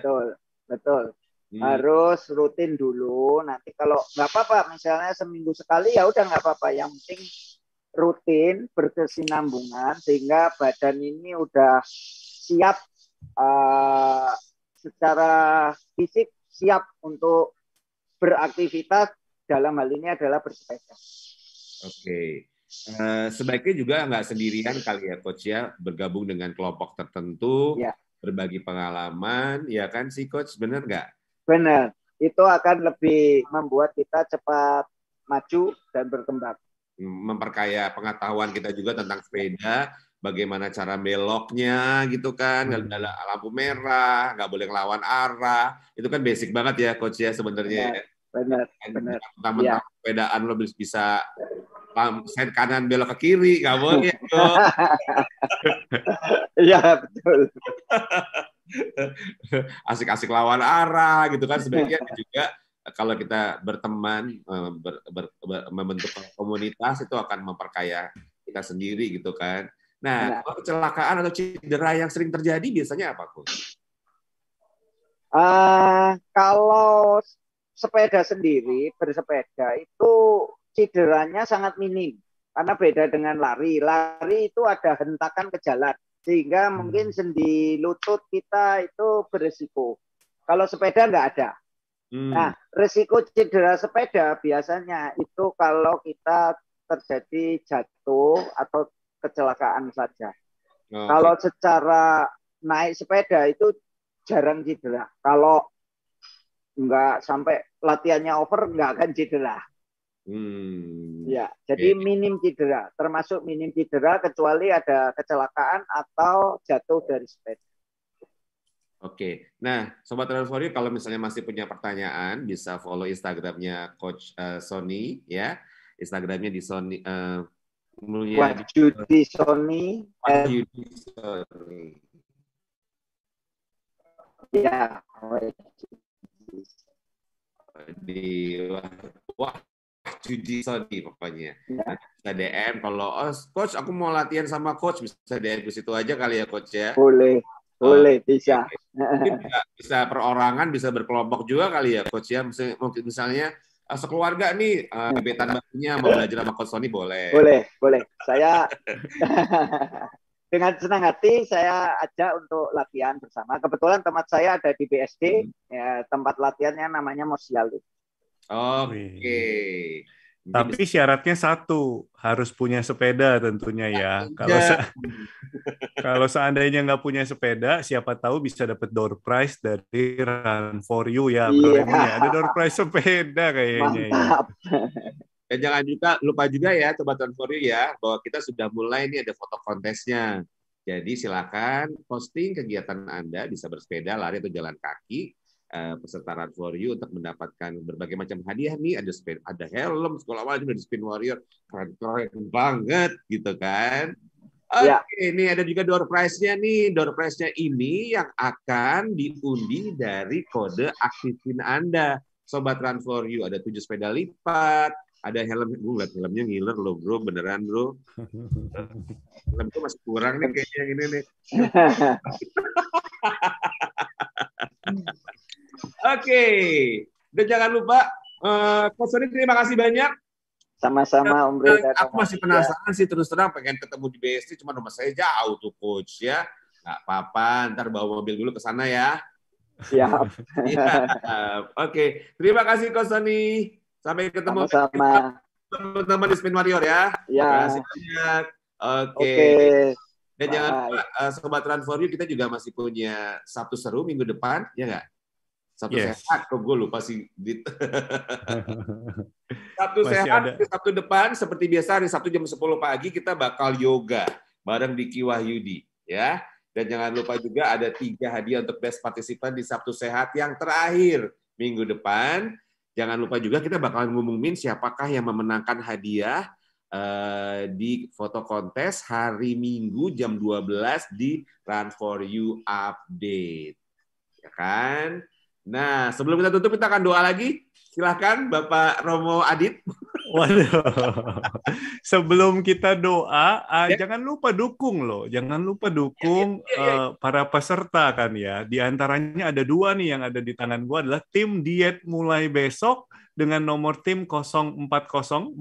Betul. Harus rutin dulu. Nanti kalau nggak apa-apa, misalnya seminggu sekali ya udah nggak apa-apa. Yang penting rutin, berkesinambungan sehingga badan ini udah siap secara fisik, siap untuk beraktivitas. Dalam hal ini adalah bersepeda.
Oke. Sebaiknya juga nggak sendirian kali ya, coach ya, bergabung dengan kelompok tertentu, berbagi pengalaman, ya kan sih, coach, benar nggak?
Benar, itu akan lebih membuat kita cepat maju dan berkembang.
Memperkaya pengetahuan kita juga tentang sepeda, bagaimana cara beloknya gitu kan, ada lampu merah, nggak boleh ngelawan arah, itu kan basic banget ya, coach ya sebenarnya.
Benar.
Mentang-mentang sepedaan lo bisa sen kanan belok ke kiri, nggak boleh.
Iya, betul.
asik-asik lawan arah gitu kan. Sebaiknya juga kalau kita berteman, membentuk komunitas itu akan memperkaya kita sendiri gitu kan. Nah, kalau kecelakaan atau cedera yang sering terjadi biasanya apa, Coach?
Kalau sepeda sendiri, bersepeda itu cederanya sangat minim. Karena beda dengan lari. Lari itu ada hentakan ke jalan. Sehingga mungkin sendi lutut kita itu beresiko. Kalau sepeda nggak ada. Nah, resiko cedera sepeda biasanya itu kalau kita terjadi jatuh atau kecelakaan saja. Kalau secara naik sepeda itu jarang cedera. Kalau nggak sampai latihannya over, nggak akan cedera. Ya, jadi minim cedera, termasuk minim cedera kecuali ada kecelakaan atau jatuh dari sepeda.
Oke, nah Sobat Transformers kalau misalnya masih punya pertanyaan bisa follow Instagramnya Coach Sony ya, Instagramnya di Sony
Wahyudi Sony. Ya,
di Wahyudi Sony pokoknya. Ya. Bisa DM kalau Coach aku mau latihan sama Coach bisa DM ke situ aja kali ya Coach ya.
Boleh bisa.
Mungkin bisa perorangan, bisa berkelompok juga kali ya Coach ya. Mungkin misalnya sekeluarga nih gebetan barunya mau belajar sama Coach Sony boleh.
Boleh. Saya dengan senang hati saya ajak untuk latihan bersama. Kebetulan tempat saya ada di BSD, ya, tempat latihannya namanya Mosial.
Oke.
Tapi syaratnya satu, harus punya sepeda tentunya ya. Kalau seandainya nggak punya sepeda, siapa tahu bisa dapat door prize dari Run for You ya, Bro Raymond ya. Ada door prize sepeda kayaknya.
Mantap.
Dan jangan lupa juga ya, Sobat Run for You ya, bahwa kita sudah mulai ini ada foto kontesnya. Jadi silakan posting kegiatan Anda, bisa bersepeda, lari atau jalan kaki. Peserta Run for You untuk mendapatkan berbagai macam hadiah nih, ada helm sekolah wajib dari Spin Warrior, keren banget gitu kan. Oke, ini ada juga door prize-nya nih. Door prize-nya ini yang akan diundi dari kode aktifin Anda. Sobat Run for You ada 7 sepeda lipat, ada helm. Gue lihat helmnya ngiler loh bro, beneran bro. Helm itu masih kurang nih kayaknya yang ini nih. Oke, dan jangan lupa, Coach Sony terima kasih banyak.
Sama-sama Om Bre.
Aku masih penasaran sih, terus terang pengen ketemu di BSD, cuma rumah saya jauh tuh Coach ya. Nggak apa-apa, ntar bawa mobil dulu ke sana ya.
Siap.
Ya. Oke, terima kasih Coach Sony. Sampai ketemu
sama
teman-teman di Spin Warrior ya.
Ya.
Terima kasih banyak. Oke. Dan jangan lupa, Sobat Run for You, kita juga masih punya Sabtu Seru minggu depan, ya nggak? Sabtu sehat, kok gue lupa sih. Sabtu sehat, Sabtu depan, seperti biasa hari Sabtu jam 10 pagi kita bakal yoga bareng Diki Wahyudi, ya. Dan jangan lupa juga ada 3 hadiah untuk best partisipan di Sabtu sehat yang terakhir minggu depan. Jangan lupa juga kita bakal ngumumin siapakah yang memenangkan hadiah di foto kontes hari Minggu jam 12 di Run for You Update. Ya kan? Nah, sebelum kita tutup, kita akan doa lagi. Silahkan, Bapak Romo Adit.
Waduh. Sebelum kita doa, jangan lupa dukung loh. Jangan lupa dukung para peserta kan ya. Di antaranya ada 2 nih yang ada di tangan gua adalah tim diet mulai besok dengan nomor tim 04040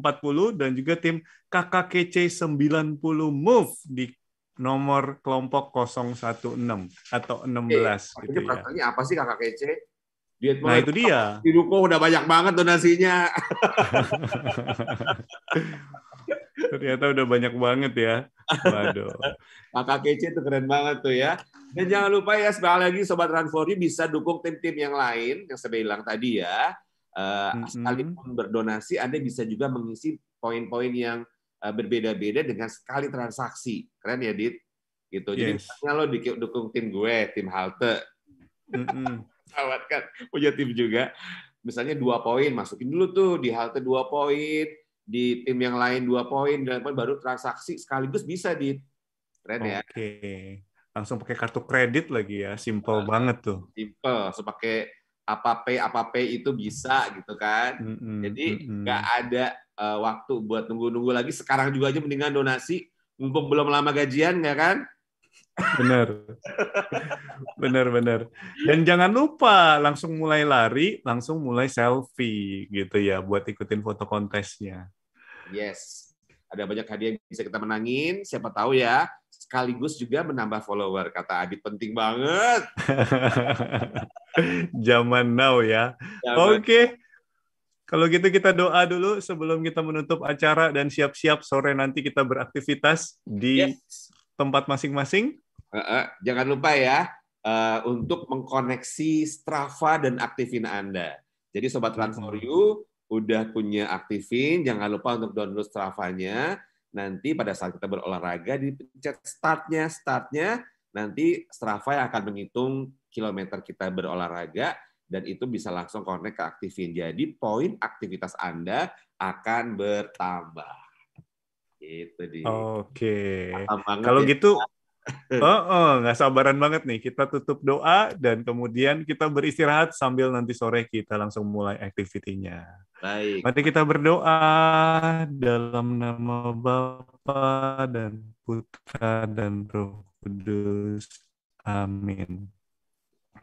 dan juga tim Kakak Kece 90 Move di nomor kelompok 016 atau 16 gitu ya.
Pertanyaannya apa sih Kakak Kece?
Nah itu dia.
Didukung udah banyak banget donasinya.
Ternyata udah banyak banget ya. Waduh.
Kakak Kece itu keren banget tuh ya. Dan jangan lupa ya, sekali lagi Sobat Run for You bisa dukung tim-tim yang lain yang saya bilang tadi ya. Sekalipun berdonasi, Anda bisa juga mengisi poin-poin yang berbeda-beda dengan sekali transaksi. Keren ya, Dit? Gitu. Jadi misalnya lo dukung tim gue, tim Halte. Awat kan punya tim juga. Misalnya 2 poin, masukin dulu tuh di Halte 2 poin, di tim yang lain 2 poin, dan baru transaksi sekaligus bisa di keren ya.
Oke. Langsung pakai kartu kredit lagi ya, simple banget tuh.
Simple, so pakai apa pay itu bisa gitu kan. Jadi nggak ada waktu buat nunggu-nunggu lagi. Sekarang juga aja mendingan donasi, mumpung belum lama gajian, nggak kan?
Benar. Dan jangan lupa langsung mulai lari, langsung mulai selfie gitu ya, buat ikutin foto kontesnya.
Yes, ada banyak hadiah yang bisa kita menangin. Siapa tahu ya, sekaligus juga menambah follower. Kata Adit, penting banget.
Zaman now ya. Oke. Kalau gitu kita doa dulu sebelum kita menutup acara dan siap-siap sore nanti kita beraktivitas di tempat masing-masing.
Jangan lupa ya, untuk mengkoneksi Strava dan aktifin Anda. Jadi Sobat Run for You udah punya aktifin, jangan lupa untuk download Strava-nya. Nanti pada saat kita berolahraga, dipencet startnya, nanti Strava yang akan menghitung kilometer kita berolahraga, dan itu bisa langsung connect ke aktifin. Jadi poin aktivitas Anda akan bertambah. Gitu dia.
Oke. Kalau gitu, nggak sabaran banget nih. Kita tutup doa dan kemudian kita beristirahat sambil nanti sore kita langsung mulai aktivitinya.
Baik.
Mari kita berdoa dalam nama Bapa dan Putra dan Roh Kudus. Amin.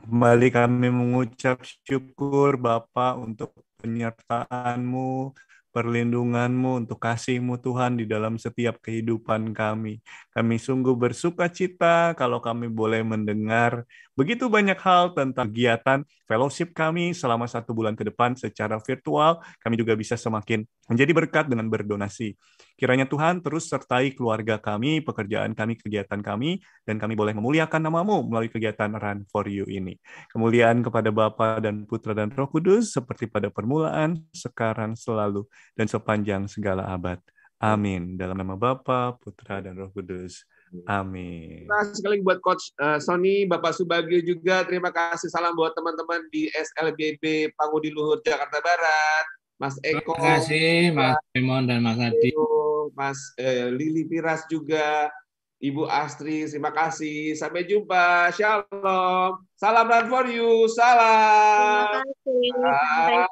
Kembali kami mengucap syukur Bapa untuk penyertaan-Mu, perlindungan-Mu, untuk kasih-Mu Tuhan di dalam setiap kehidupan kami. Kami sungguh bersuka cita kalau kami boleh mendengar begitu banyak hal tentang kegiatan fellowship kami selama 1 bulan ke depan secara virtual. Kami juga bisa semakin menjadi berkat dengan berdonasi. Kiranya Tuhan terus sertai keluarga kami, pekerjaan kami, kegiatan kami, dan kami boleh memuliakan nama-Mu melalui kegiatan Run for You ini. Kemuliaan kepada Bapa dan Putra dan Roh Kudus, seperti pada permulaan, sekarang, selalu, dan sepanjang segala abad. Amin. Dalam nama Bapa, Putra, dan Roh Kudus. Amin.
Terima kasih sekali buat Coach Sony, Bapak Subagio juga. Terima kasih. Salam buat teman-teman di SLBB Pangudi Luhur, Jakarta Barat. Mas Eko.
Terima kasih, Mas Raymond dan Mas Adi.
Mas Lili Piras juga. Ibu Astri, terima kasih. Sampai jumpa. Shalom. Salam Run for You. Salam.
Terima kasih.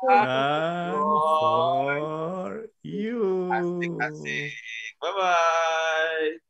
Run for You.
Asik. Bye-bye.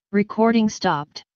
Recording stopped.